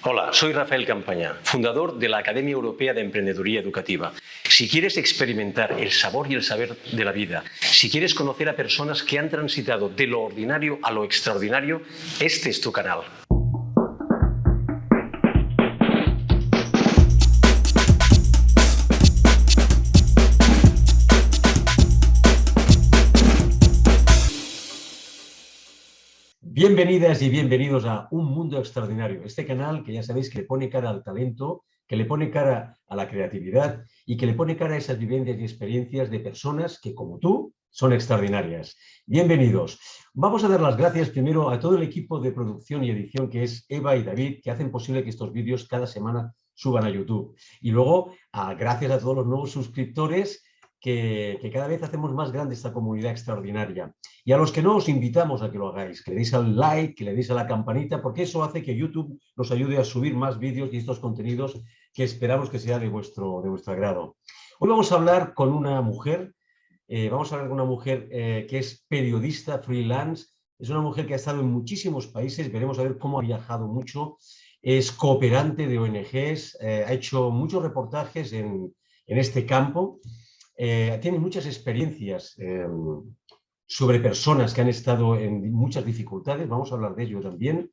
Hola, soy Rafael Campaña, fundador de la Academia Europea de Emprendeduría Educativa. Si quieres experimentar el sabor y el saber de la vida, si quieres conocer a personas que han transitado de lo ordinario a lo extraordinario, este es tu canal. Bienvenidas y bienvenidos a Un Mundo Extraordinario, este canal que ya sabéis que le pone cara al talento, que le pone cara a la creatividad y que le pone cara a esas vivencias y experiencias de personas que, como tú, son extraordinarias. Bienvenidos. Vamos a dar las gracias primero a todo el equipo de producción y edición que es Eva y David, que hacen posible que estos vídeos cada semana suban a YouTube. Y luego, gracias a todos los nuevos suscriptores que cada vez hacemos más grande esta comunidad extraordinaria. Y a los que no, os invitamos a que lo hagáis, que le deis al like, que le deis a la campanita, porque eso hace que YouTube nos ayude a subir más vídeos y estos contenidos que esperamos que sea de vuestro agrado. Hoy vamos a hablar con una mujer, que es periodista freelance, es una mujer que ha estado en muchísimos países, veremos a ver cómo ha viajado mucho, es cooperante de ONGs, ha hecho muchos reportajes en este campo, tiene muchas experiencias sobre personas que han estado en muchas dificultades, vamos a hablar de ello también,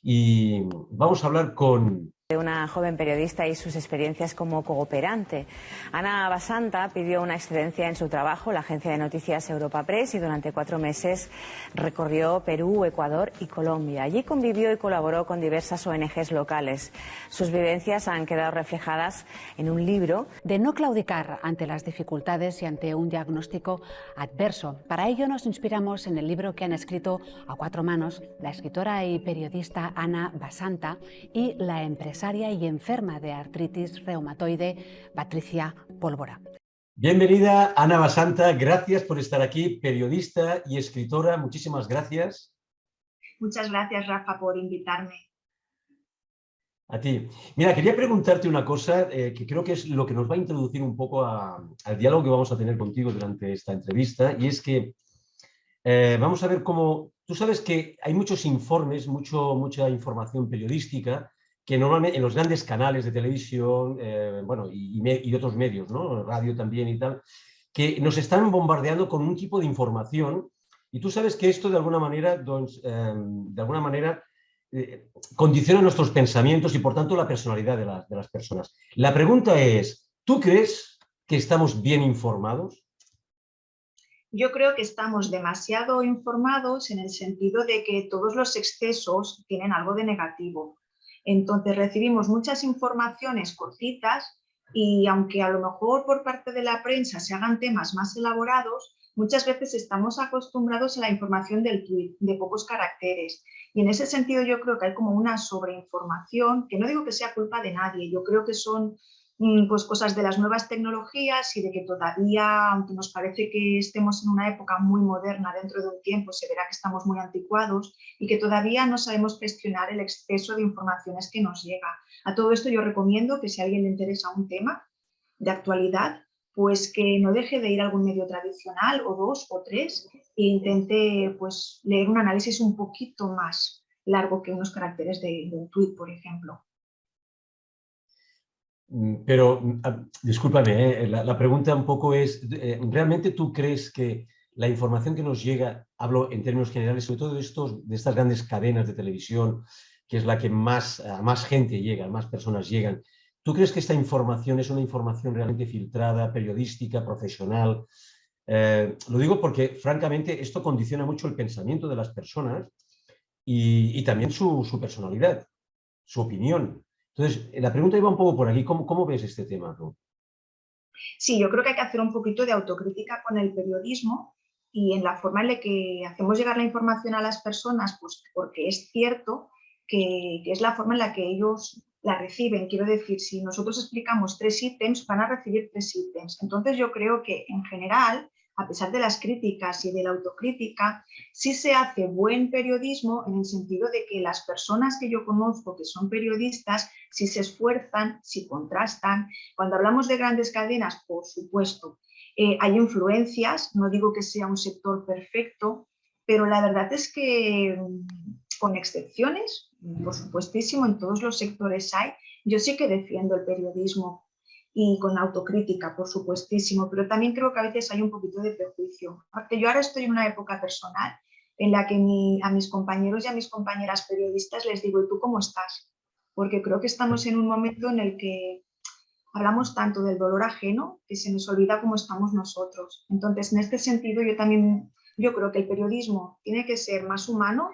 y vamos a hablar con una joven periodista y sus experiencias como cooperante. Ana Basanta pidió una excedencia en su trabajo, la agencia de noticias Europa Press, y durante 4 meses recorrió Perú, Ecuador y Colombia. Allí convivió y colaboró con diversas ONGs locales. Sus vivencias han quedado reflejadas en un libro. De no claudicar ante las dificultades y ante un diagnóstico adverso. Para ello nos inspiramos en el libro que han escrito a 4 manos la escritora y periodista Ana Basanta y la empresaria y enferma de artritis reumatoide Patricia Pólvora. Bienvenida, Ana Basanta, gracias por estar aquí, periodista y escritora, muchísimas gracias. Muchas gracias, Rafa, por invitarme. A ti. Mira, quería preguntarte una cosa que creo que es lo que nos va a introducir un poco al diálogo que vamos a tener contigo durante esta entrevista, y es que vamos a ver cómo... Tú sabes que hay muchos informes, mucha información periodística que normalmente en los grandes canales de televisión, y otros medios, ¿no? Radio también y tal, que nos están bombardeando con un tipo de información, y tú sabes que esto de alguna manera condiciona nuestros pensamientos y por tanto la personalidad de las personas. La pregunta es, ¿tú crees que estamos bien informados? Yo creo que estamos demasiado informados en el sentido de que todos los excesos tienen algo de negativo. Entonces recibimos muchas informaciones cortitas y aunque a lo mejor por parte de la prensa se hagan temas más elaborados, muchas veces estamos acostumbrados a la información del tuit, de pocos caracteres. Y en ese sentido yo creo que hay como una sobreinformación, que no digo que sea culpa de nadie, yo creo que son pues cosas de las nuevas tecnologías y de que todavía, aunque nos parece que estemos en una época muy moderna, dentro de un tiempo se verá que estamos muy anticuados y que todavía no sabemos gestionar el exceso de informaciones que nos llega. A todo esto yo recomiendo que si a alguien le interesa un tema de actualidad, pues que no deje de ir a algún medio tradicional o 2 o 3 e intente pues leer un análisis un poquito más largo que unos caracteres de un tuit, por ejemplo. Pero, discúlpame, la pregunta un poco es, ¿realmente tú crees que la información que nos llega, hablo en términos generales, sobre todo de estas grandes cadenas de televisión, que es la que a más gente llega, a más personas llegan, ¿tú crees que esta información es una información realmente filtrada, periodística, profesional? Lo digo porque, francamente, esto condiciona mucho el pensamiento de las personas y también su personalidad, su opinión. Entonces, la pregunta iba un poco por aquí. ¿Cómo ves este tema tú? Sí, yo creo que hay que hacer un poquito de autocrítica con el periodismo y en la forma en la que hacemos llegar la información a las personas, pues porque es cierto que es la forma en la que ellos la reciben. Quiero decir, si nosotros explicamos 3 ítems, van a recibir 3 ítems. Entonces yo creo que en general, a pesar de las críticas y de la autocrítica, sí se hace buen periodismo en el sentido de que las personas que yo conozco que son periodistas, sí se esfuerzan, sí contrastan. Cuando hablamos de grandes cadenas, por supuesto, hay influencias, no digo que sea un sector perfecto, pero la verdad es que, con excepciones, por supuestísimo, en todos los sectores hay. Yo sí que defiendo el periodismo y con autocrítica, por supuestísimo, pero también creo que a veces hay un poquito de prejuicio. Porque yo ahora estoy en una época personal en la que a mis compañeros y a mis compañeras periodistas les digo, ¿y tú cómo estás? Porque creo que estamos en un momento en el que hablamos tanto del dolor ajeno que se nos olvida cómo estamos nosotros. Entonces, en este sentido, yo creo que el periodismo tiene que ser más humano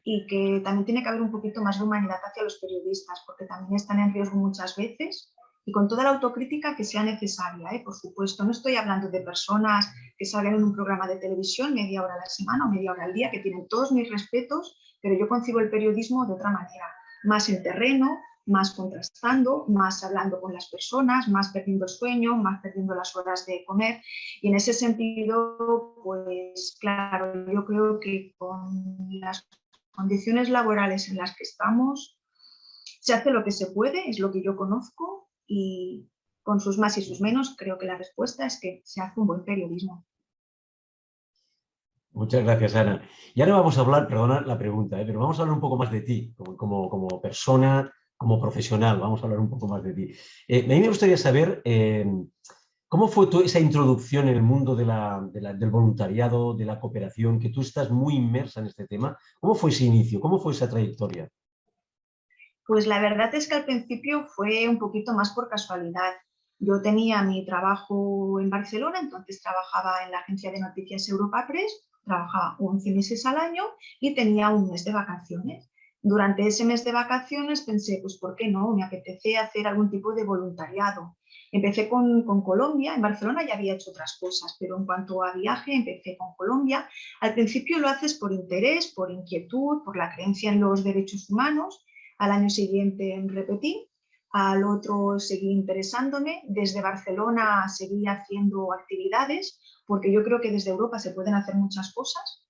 y que también tiene que haber un poquito más de humanidad hacia los periodistas, porque también están en riesgo muchas veces y con toda la autocrítica que sea necesaria, por supuesto. No estoy hablando de personas que salgan en un programa de televisión media hora a la semana o media hora al día, que tienen todos mis respetos, pero yo concibo el periodismo de otra manera, más en terreno, más contrastando, más hablando con las personas, más perdiendo el sueño, más perdiendo las horas de comer. Y en ese sentido, pues claro, yo creo que con las condiciones laborales en las que estamos, se hace lo que se puede, es lo que yo conozco, y con sus más y sus menos, creo que la respuesta es que se hace un buen periodismo. Muchas gracias, Ana. Y ahora vamos a hablar, perdona la pregunta, pero vamos a hablar un poco más de ti, como persona, como profesional, vamos a hablar un poco más de ti. A mí me gustaría saber cómo fue esa introducción en el mundo del voluntariado, de la cooperación, que tú estás muy inmersa en este tema. ¿Cómo fue ese inicio? ¿Cómo fue esa trayectoria? Pues la verdad es que al principio fue un poquito más por casualidad. Yo tenía mi trabajo en Barcelona, entonces trabajaba en la agencia de noticias Europa Press, trabajaba 11 meses al año y tenía un mes de vacaciones. Durante ese mes de vacaciones pensé, pues ¿por qué no? Me apetece hacer algún tipo de voluntariado. Empecé con Colombia, en Barcelona ya había hecho otras cosas, pero en cuanto a viaje empecé con Colombia. Al principio lo haces por interés, por inquietud, por la creencia en los derechos humanos. Al año siguiente repetí, al otro seguí interesándome, desde Barcelona seguí haciendo actividades, porque yo creo que desde Europa se pueden hacer muchas cosas.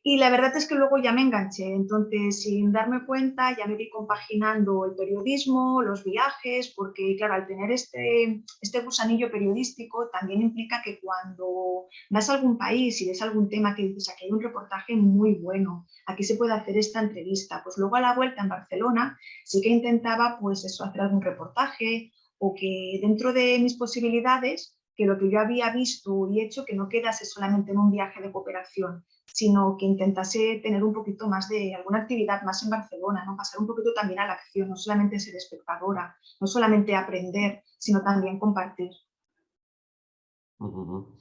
Y la verdad es que luego ya me enganché, entonces sin darme cuenta ya me vi compaginando el periodismo, los viajes, porque claro, al tener este gusanillo periodístico también implica que cuando vas a algún país y ves algún tema que dices, aquí hay un reportaje muy bueno, aquí se puede hacer esta entrevista, pues luego a la vuelta en Barcelona sí que intentaba pues eso, hacer algún reportaje o que dentro de mis posibilidades, que lo que yo había visto y hecho que no quedase solamente en un viaje de cooperación, sino que intentase tener un poquito más de alguna actividad más en Barcelona, ¿no? Pasar un poquito también a la acción, no solamente ser espectadora, no solamente aprender, sino también compartir. Uh-huh.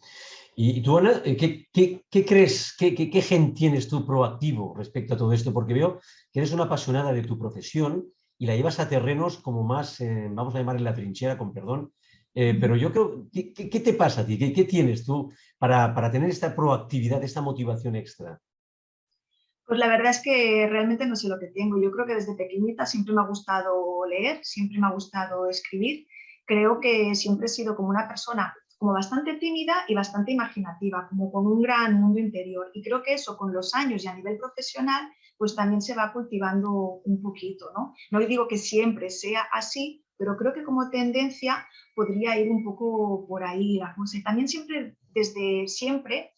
Y tú, Ana, ¿qué crees, qué gen tienes tú proactivo respecto a todo esto? Porque veo que eres una apasionada de tu profesión y la llevas a terrenos como más, vamos a llamarle la trinchera, con perdón, pero yo creo, ¿qué te pasa a ti? ¿Qué tienes tú para tener esta proactividad, esta motivación extra? Pues la verdad es que realmente no sé lo que tengo. Yo creo que desde pequeñita siempre me ha gustado leer, siempre me ha gustado escribir. Creo que siempre he sido como una persona como bastante tímida y bastante imaginativa, como con un gran mundo interior. Y creo que eso con los años y a nivel profesional, pues también se va cultivando un poquito, ¿no? No digo que siempre sea así, pero creo que como tendencia podría ir un poco por ahí la cosa. Y también siempre, desde siempre,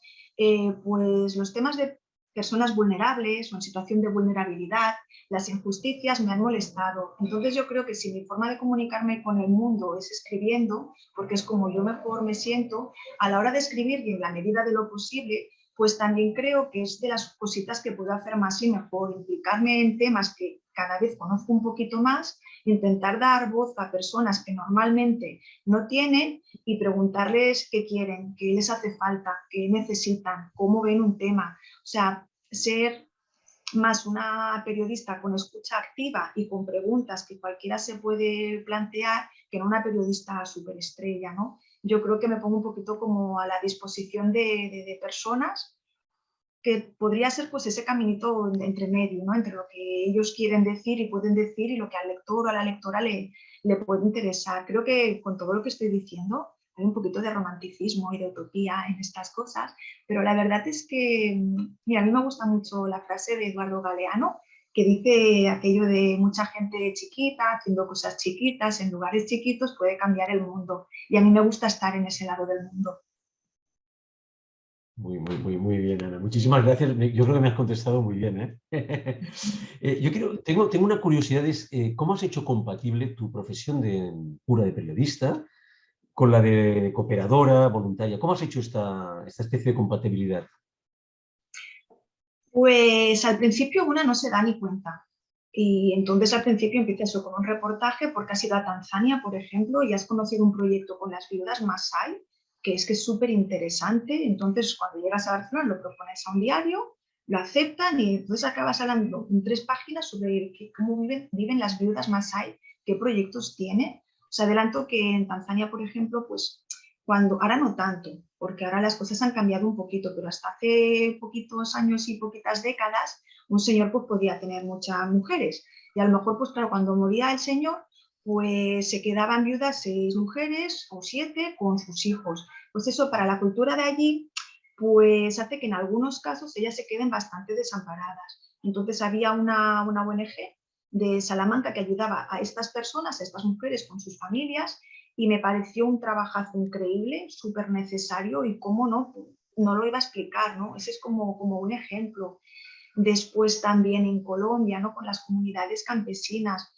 pues los temas de personas vulnerables o en situación de vulnerabilidad, las injusticias me han molestado. Entonces yo creo que si mi forma de comunicarme con el mundo es escribiendo, porque es como yo mejor me siento, a la hora de escribir y en la medida de lo posible, pues también creo que es de las cositas que puedo hacer más y mejor, implicarme en temas que cada vez conozco un poquito más, intentar dar voz a personas que normalmente no tienen y preguntarles qué quieren, qué les hace falta, qué necesitan, cómo ven un tema. O sea, ser más una periodista con escucha activa y con preguntas que cualquiera se puede plantear que no una periodista superestrella, ¿no? Yo creo que me pongo un poquito como a la disposición de personas que podría ser pues ese caminito entre medio, ¿no? Entre lo que ellos quieren decir y pueden decir y lo que al lector o a la lectora le puede interesar. Creo que con todo lo que estoy diciendo hay un poquito de romanticismo y de utopía en estas cosas, pero la verdad es que, mira, a mí me gusta mucho la frase de Eduardo Galeano, que dice aquello de mucha gente chiquita, haciendo cosas chiquitas, en lugares chiquitos, puede cambiar el mundo. Y a mí me gusta estar en ese lado del mundo. Muy bien, Ana. Muchísimas gracias. Yo creo que me has contestado muy bien, ¿eh? Tengo una curiosidad, ¿cómo has hecho compatible tu profesión de pura de periodista con la de cooperadora, voluntaria? ¿Cómo has hecho esta especie de compatibilidad? Pues al principio una no se da ni cuenta. Y entonces al principio empieza eso con un reportaje porque has ido a Tanzania, por ejemplo, y has conocido un proyecto con las viudas Masái, que es súper interesante. Entonces cuando llegas a Barcelona lo propones a un diario, lo aceptan y entonces acabas hablando en 3 páginas sobre cómo viven las viudas Masái, qué proyectos tiene. Os adelanto que en Tanzania, por ejemplo, pues ahora no tanto, porque ahora las cosas han cambiado un poquito, pero hasta hace poquitos años y poquitas décadas, un señor pues podía tener muchas mujeres. Y a lo mejor, pues claro, cuando moría el señor, pues se quedaban viudas 6 mujeres o 7 con sus hijos. Pues eso para la cultura de allí, pues hace que en algunos casos ellas se queden bastante desamparadas. Entonces había una ONG de Salamanca que ayudaba a estas personas, a estas mujeres con sus familias, y me pareció un trabajazo increíble, súper necesario y cómo no lo iba a explicar, ¿no? Ese es como un ejemplo. Después también en Colombia, ¿no? Con las comunidades campesinas,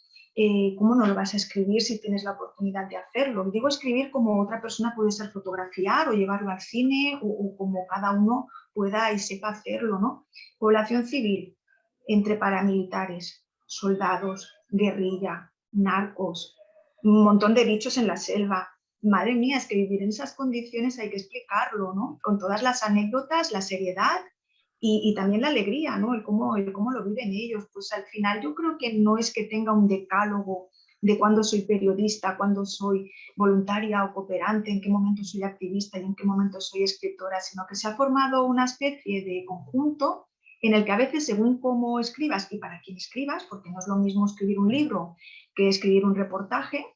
¿cómo no lo vas a escribir si tienes la oportunidad de hacerlo? Digo escribir como otra persona puede ser fotografiar o llevarlo al cine o como cada uno pueda y sepa hacerlo, ¿no? Población civil, entre paramilitares, soldados, guerrilla, narcos, un montón de bichos en la selva. Madre mía, es que vivir en esas condiciones hay que explicarlo, ¿no? Con todas las anécdotas, la seriedad y también la alegría, ¿no? El cómo lo viven ellos. Pues al final yo creo que no es que tenga un decálogo de cuándo soy periodista, cuándo soy voluntaria o cooperante, en qué momento soy activista y en qué momento soy escritora, sino que se ha formado una especie de conjunto en el que a veces, según cómo escribas y para quién escribas, porque no es lo mismo escribir un libro que escribir un reportaje,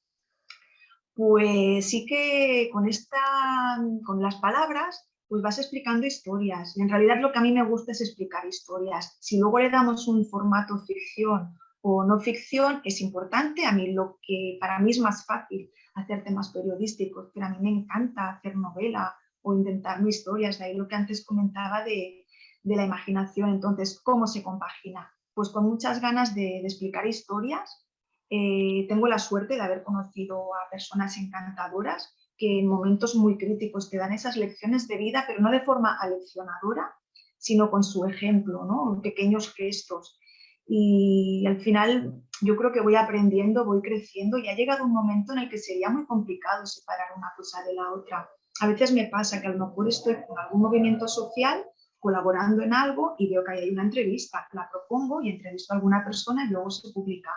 pues sí que con las palabras pues vas explicando historias. Y en realidad lo que a mí me gusta es explicar historias. Si luego le damos un formato ficción o no ficción, es importante. A mí lo que para mí es más fácil hacer temas periodísticos, pero a mí me encanta hacer novela o inventarme historias. De ahí lo que antes comentaba de la imaginación. Entonces, ¿cómo se compagina? Pues con muchas ganas de explicar historias. Tengo la suerte de haber conocido a personas encantadoras que en momentos muy críticos te dan esas lecciones de vida, pero no de forma aleccionadora, sino con su ejemplo, ¿no? Pequeños gestos. Y al final yo creo que voy aprendiendo, voy creciendo y ha llegado un momento en el que sería muy complicado separar una cosa de la otra. A veces me pasa que a lo mejor estoy con algún movimiento social colaborando en algo y veo que hay una entrevista, la propongo y entrevisto a alguna persona y luego se publica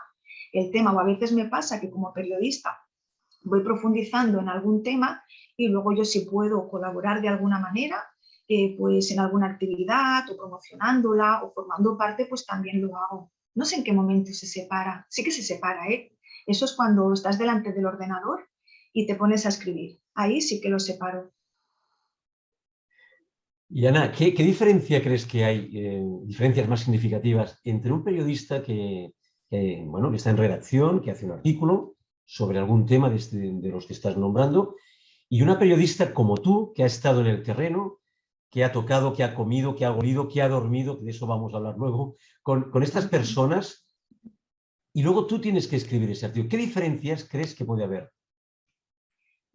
el tema. O a veces me pasa que como periodista voy profundizando en algún tema y luego yo si puedo colaborar de alguna manera, pues en alguna actividad o promocionándola o formando parte, pues también lo hago. No sé en qué momento se separa, sí que se separa, ¿eh? Eso es cuando estás delante del ordenador y te pones a escribir. Ahí sí que lo separo. Y Ana, ¿qué diferencia crees que hay, diferencias más significativas entre un periodista bueno, que está en redacción, que hace un artículo sobre algún tema de los que estás nombrando, y una periodista como tú, que ha estado en el terreno, que ha tocado, que ha comido, que ha olido, que ha dormido, que de eso vamos a hablar luego, con estas personas, y luego tú tienes que escribir ese artículo? ¿Qué diferencias crees que puede haber?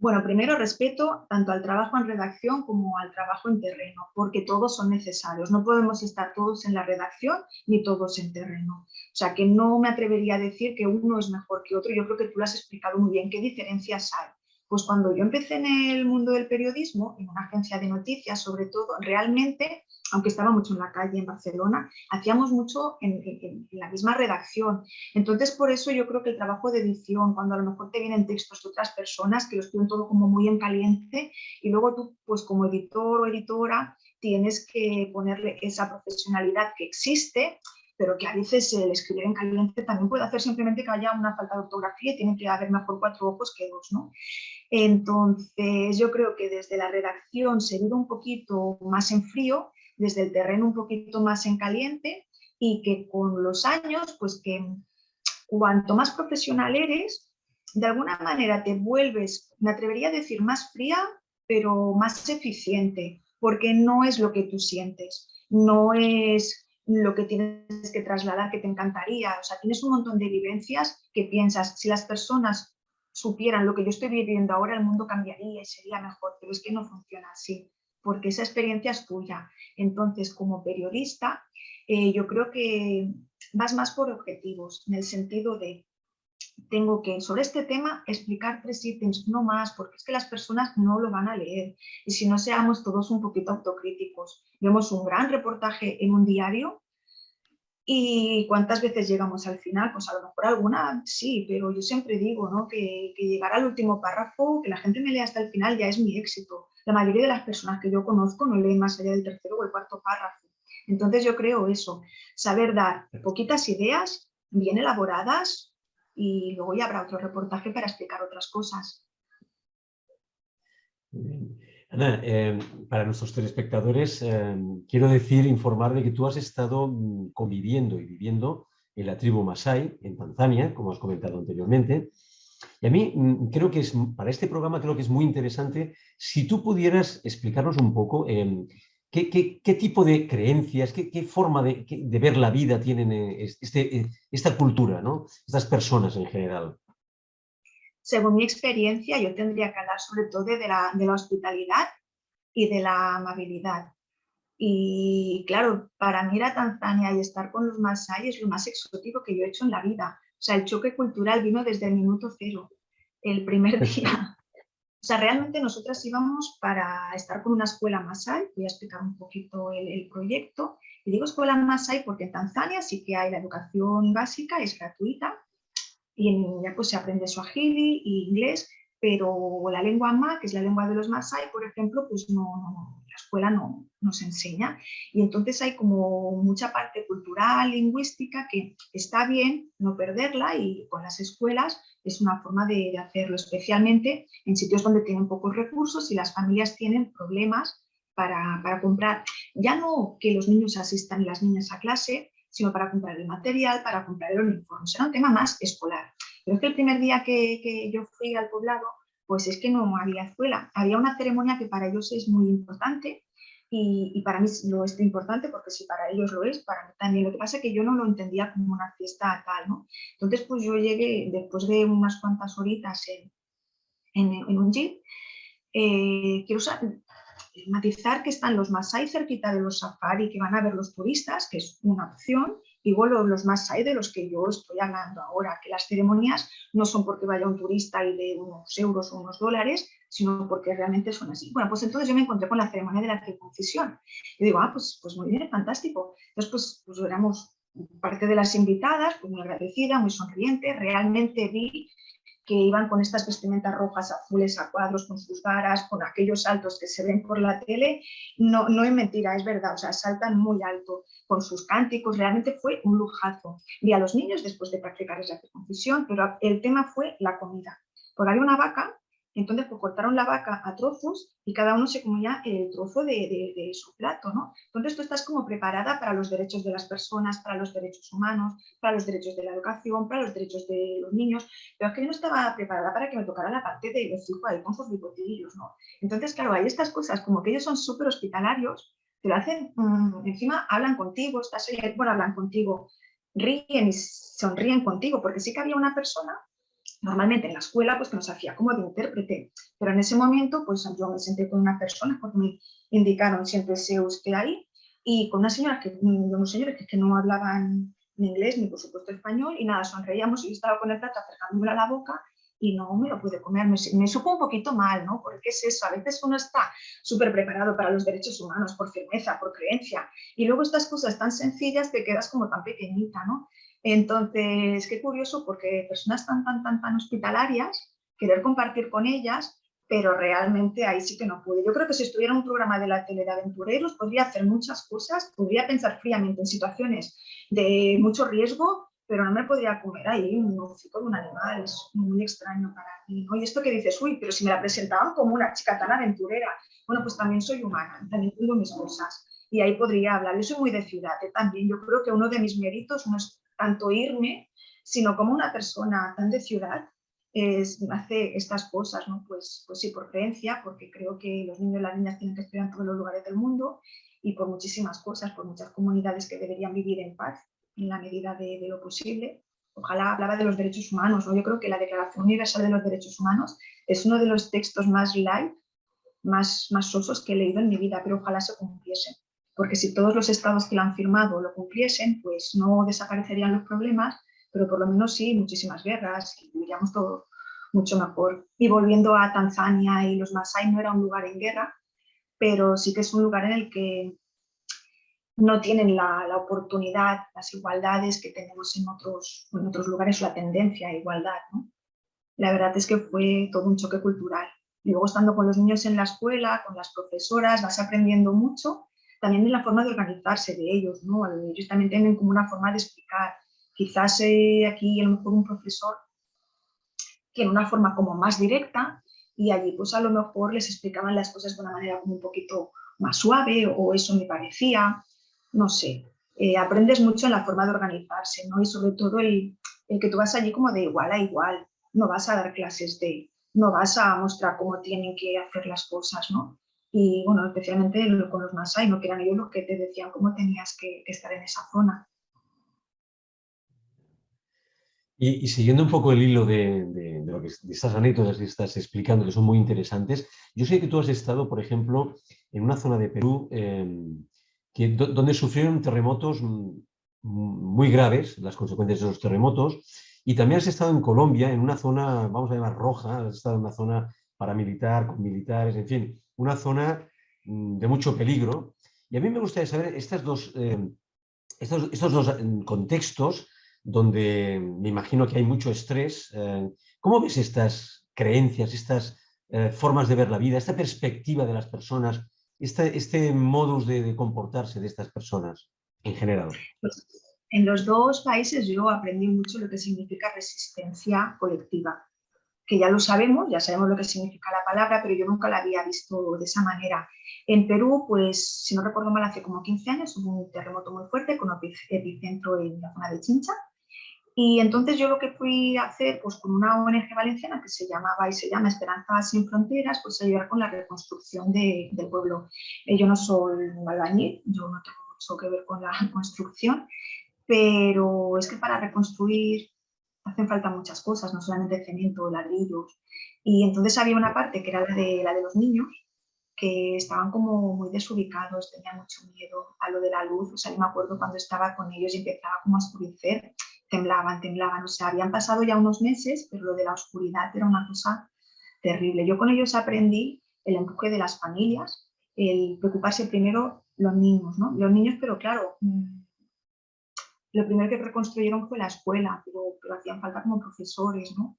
Bueno, primero respeto tanto al trabajo en redacción como al trabajo en terreno, porque todos son necesarios. No podemos estar todos en la redacción ni todos en terreno. O sea, que no me atrevería a decir que uno es mejor que otro. Yo creo que tú lo has explicado muy bien. ¿Qué diferencias hay? Pues cuando yo empecé en el mundo del periodismo, en una agencia de noticias sobre todo, realmente, aunque estaba mucho en la calle en Barcelona, hacíamos mucho en la misma redacción. Entonces, por eso yo creo que el trabajo de edición, cuando a lo mejor te vienen textos de otras personas que lo escriben todo como muy en caliente y luego tú, pues como editor o editora, tienes que ponerle esa profesionalidad que existe, pero que a veces el escribir en caliente también puede hacer simplemente que haya una falta de ortografía y tienen que haber mejor 4 ojos que 2, ¿no? Entonces, yo creo que desde la redacción se vive un poquito más en frío, desde el terreno un poquito más en caliente y que con los años, pues que cuanto más profesional eres, de alguna manera te vuelves, me atrevería a decir, más fría, pero más eficiente, porque no es lo que tú sientes, no es lo que tienes que trasladar que te encantaría. O sea, tienes un montón de vivencias que piensas, si las personas supieran lo que yo estoy viviendo ahora, el mundo cambiaría y sería mejor, pero es que no funciona así, porque esa experiencia es tuya. Entonces, como periodista, yo creo que vas más por objetivos, en el sentido de tengo que, sobre este tema, explicar 3 ítems, no más, porque es que las personas no lo van a leer. Y si no, seamos todos un poquito autocríticos. Vemos un gran reportaje en un diario y ¿cuántas veces llegamos al final? Pues a lo mejor alguna sí, pero yo siempre digo, ¿no?, que llegar al último párrafo, que la gente me lea hasta el final, ya es mi éxito. La mayoría de las personas que yo conozco no leen más allá del tercero o el cuarto párrafo. Entonces yo creo eso, saber dar poquitas ideas bien elaboradas y luego ya habrá otro reportaje para explicar otras cosas. Bien. Ana, para nuestros telespectadores, quiero informar de que tú has estado conviviendo y viviendo en la tribu Masái, en Tanzania, como has comentado anteriormente. Y a mí creo que para este programa creo que es muy interesante si tú pudieras explicarnos un poco qué tipo de creencias, qué forma de ver la vida tienen esta cultura, ¿no? Estas personas en general. Según mi experiencia, yo tendría que hablar sobre todo de la hospitalidad y de la amabilidad. Y claro, para mí ir a Tanzania y estar con los Masái es lo más exótico que yo he hecho en la vida. O sea, el choque cultural vino desde el minuto cero, el primer día. O sea, realmente nosotras íbamos para estar con una escuela Masái. Voy a explicar un poquito el proyecto. Y digo escuela Masái porque en Tanzania sí que hay la educación básica, es gratuita, y ya pues se aprende swahili e inglés, pero la lengua ma, que es la lengua de los Masái, por ejemplo, pues la escuela no nos enseña. Y entonces hay como mucha parte cultural, lingüística, que está bien no perderla, y con las escuelas es una forma de hacerlo, especialmente en sitios donde tienen pocos recursos y las familias tienen problemas para comprar. Ya no que los niños asistan y las niñas a clase, sino para comprar el material, para comprar el uniforme. Será un tema más escolar. Pero es que el primer día que yo fui al poblado, pues es que no había escuela. Había una ceremonia que para ellos es muy importante y para mí lo es importante porque si para ellos lo es, para mí también. Lo que pasa es que yo no lo entendía como una fiesta tal, ¿no? Entonces, pues yo llegué después de unas cuantas horitas en un jeep. Quiero matizar que están los Masái cerquita de los safari que van a ver los turistas, que es una opción, y luego los Masái de los que yo estoy hablando ahora, que las ceremonias no son porque vaya un turista y de unos euros o unos dólares, sino porque realmente son así. Bueno, pues entonces yo me encontré con la ceremonia de la circuncisión. Y digo, pues muy bien, fantástico. Entonces, pues éramos parte de las invitadas, pues muy agradecida, muy sonriente. Realmente vi que iban con estas vestimentas rojas, azules, a cuadros, con sus varas, con aquellos saltos que se ven por la tele. No es mentira, es verdad, o sea, saltan muy alto, con sus cánticos, realmente fue un lujazo. Vi a los niños después de practicarles la circuncisión, pero el tema fue la comida. Porque había una vaca, entonces pues cortaron la vaca a trozos y cada uno se comía el trozo de su plato, ¿no? Entonces tú estás como preparada para los derechos de las personas, para los derechos humanos, para los derechos de la educación, para los derechos de los niños, pero es que yo no estaba preparada para que me tocara la parte de los hijos ahí con sus bigotillos, ¿no? Entonces, claro, hay estas cosas, como que ellos son súper hospitalarios, te lo hacen, encima hablan contigo, bueno, hablan contigo, ríen y sonríen contigo, porque sí que había una persona, normalmente en la escuela, pues que nos hacía como de intérprete, pero en ese momento, pues yo me senté con una persona, porque me indicaron siempre ese usted ahí, y con una señora unos señores que no hablaban ni inglés ni por supuesto español, y nada, sonreíamos y yo estaba con el plato acercándome a la boca y no me lo pude comer. Me supo un poquito mal, ¿no? Porque es eso, a veces uno está súper preparado para los derechos humanos por firmeza, por creencia, y luego estas cosas tan sencillas te quedas como tan pequeñita, ¿no? Entonces, qué curioso, porque personas tan hospitalarias, querer compartir con ellas, pero realmente ahí sí que no pude. Yo creo que si estuviera en un programa de la tele de aventureros, podría hacer muchas cosas, podría pensar fríamente en situaciones de mucho riesgo, pero no me podría comer ahí un hocico de un animal. Es muy extraño para mí, ¿no? Y esto que dices, uy, pero si me la presentaban como una chica tan aventurera, bueno, pues también soy humana, también tengo mis cosas. Y ahí podría hablar. Yo soy muy de ciudad también. Yo creo que uno de mis méritos no es tanto irme, sino como una persona tan de ciudad, hace estas cosas, ¿no? Pues sí, por creencia, porque creo que los niños y las niñas tienen que estudiar en todos los lugares del mundo y por muchísimas cosas, por muchas comunidades que deberían vivir en paz en la medida de lo posible. Ojalá hablaba de los derechos humanos, ¿no? Yo creo que la Declaración Universal de los Derechos Humanos es uno de los textos más light, más sosos que he leído en mi vida, pero ojalá se cumpliesen. Porque si todos los estados que lo han firmado lo cumpliesen, pues no desaparecerían los problemas, pero por lo menos sí, muchísimas guerras y viviríamos todo mucho mejor. Y volviendo a Tanzania y los Masái, no era un lugar en guerra, pero sí que es un lugar en el que no tienen la oportunidad, las igualdades que tenemos en otros lugares, la tendencia a igualdad, ¿no? La verdad es que fue todo un choque cultural. Y luego estando con los niños en la escuela, con las profesoras, vas aprendiendo mucho, también en la forma de organizarse de ellos, ¿no? Ellos también tienen como una forma de explicar. Quizás aquí a lo mejor un profesor tiene una forma como más directa y allí pues a lo mejor les explicaban las cosas de una manera como un poquito más suave o eso me parecía, no sé. Aprendes mucho en la forma de organizarse, ¿no? Y sobre todo el que tú vas allí como de igual a igual, no vas a dar clases no vas a mostrar cómo tienen que hacer las cosas, ¿no? Y bueno, especialmente con los Masái, ¿no? Que eran ellos los que te decían cómo tenías que estar en esa zona. Y siguiendo un poco el hilo de estas anécdotas que estás explicando, que son muy interesantes, yo sé que tú has estado, por ejemplo, en una zona de Perú donde sufrieron terremotos muy graves, las consecuencias de esos terremotos, y también has estado en Colombia, en una zona, vamos a llamar roja, has estado en una zona paramilitar, con militares, en fin, una zona de mucho peligro. Y a mí me gustaría saber estos dos contextos donde me imagino que hay mucho estrés. ¿Cómo ves estas creencias, estas formas de ver la vida, esta perspectiva de las personas, este modus de comportarse de estas personas en general? Pues, en los dos países yo aprendí mucho lo que significa resistencia colectiva, que ya lo sabemos, ya sabemos lo que significa la palabra, pero yo nunca la había visto de esa manera. En Perú, pues, si no recuerdo mal, hace como 15 años hubo un terremoto muy fuerte con epicentro en la zona de Chincha. Y entonces yo lo que fui a hacer, pues con una ONG valenciana que se llamaba y se llama Esperanza Sin Fronteras, pues ayudar con la reconstrucción del pueblo. Yo no soy un albañil, yo no tengo mucho que ver con la construcción, pero es que para reconstruir hacen falta muchas cosas, no solamente cemento, ladrillos. Y entonces había una parte que era la de los niños, que estaban como muy desubicados, tenían mucho miedo a lo de la luz. O sea, yo me acuerdo cuando estaba con ellos y empezaba como a oscurecer, temblaban. O sea, habían pasado ya unos meses, pero lo de la oscuridad era una cosa terrible. Yo con ellos aprendí el empuje de las familias, el preocuparse primero los niños, ¿no? Los niños, pero claro, lo primero que reconstruyeron fue la escuela, pero hacían falta como profesores, ¿no?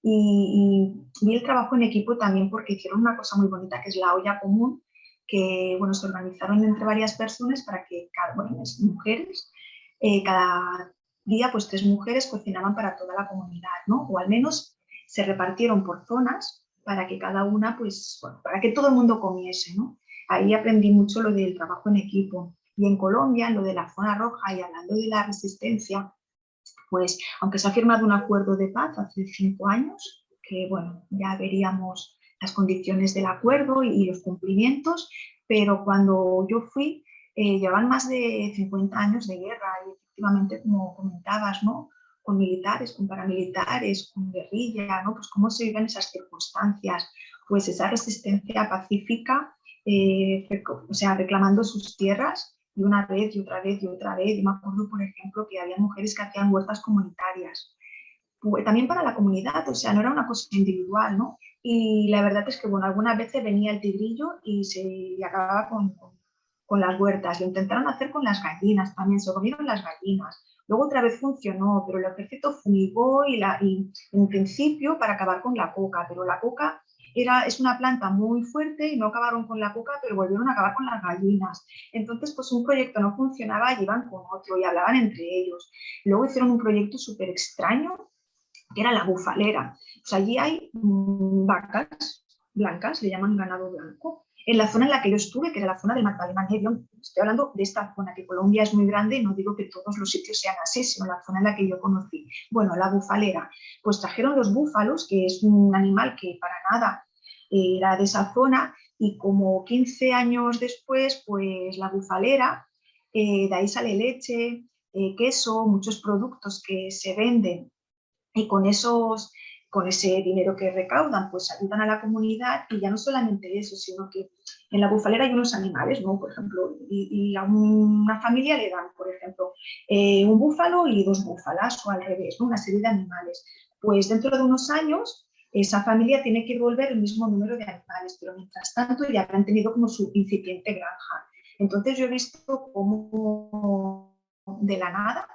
Y vi el trabajo en equipo también porque hicieron una cosa muy bonita que es la olla común, que bueno, se organizaron entre varias personas para que las mujeres, cada día pues 3 mujeres cocinaban para toda la comunidad, ¿no? O al menos se repartieron por zonas para que cada una, pues, bueno, para que todo el mundo comiese, ¿no? Ahí aprendí mucho lo del trabajo en equipo. Y en Colombia, lo de la zona roja y hablando de la resistencia, pues aunque se ha firmado un acuerdo de paz hace 5 años, que bueno, ya veríamos las condiciones del acuerdo y los cumplimientos, pero cuando yo fui, llevaban más de 50 años de guerra y efectivamente, como comentabas, ¿no? Con militares, con paramilitares, con guerrilla, ¿no? Pues cómo se viven esas circunstancias, pues esa resistencia pacífica, o sea, reclamando sus tierras y una vez y otra vez y otra vez. Yo me acuerdo, por ejemplo, que había mujeres que hacían huertas comunitarias, también para la comunidad, o sea, no era una cosa individual, ¿no? Y la verdad es que, bueno, algunas veces venía el tigrillo y se acababa con las huertas. Lo intentaron hacer con las gallinas también, se comieron las gallinas. Luego otra vez funcionó, pero el ejército fumigó y en principio para acabar con la coca, pero la coca es una planta muy fuerte y no acabaron con la coca, pero volvieron a acabar con las gallinas. Entonces, pues un proyecto no funcionaba y iban con otro y hablaban entre ellos. Luego hicieron un proyecto súper extraño, que era la bufalera. O sea, allí hay vacas blancas, le llaman ganado blanco, En la zona en la que yo estuve, que era la zona del Magdalena Medio, estoy hablando de esta zona, que Colombia es muy grande y no digo que todos los sitios sean así, sino la zona en la que yo conocí. Bueno, la bufalera, pues trajeron los búfalos, que es un animal que para nada era de esa zona, y como 15 años después, pues la bufalera, de ahí sale leche, queso, muchos productos que se venden y con ese dinero que recaudan, pues ayudan a la comunidad. Y ya no solamente eso, sino que en la bufalera hay unos animales, ¿no? Por ejemplo, y a una familia le dan, por ejemplo, un búfalo y 2 búfalas, o al revés, ¿no? Una serie de animales. Pues dentro de unos años, esa familia tiene que devolver el mismo número de animales, pero mientras tanto ya han tenido como su incipiente granja. Entonces yo he visto cómo de la nada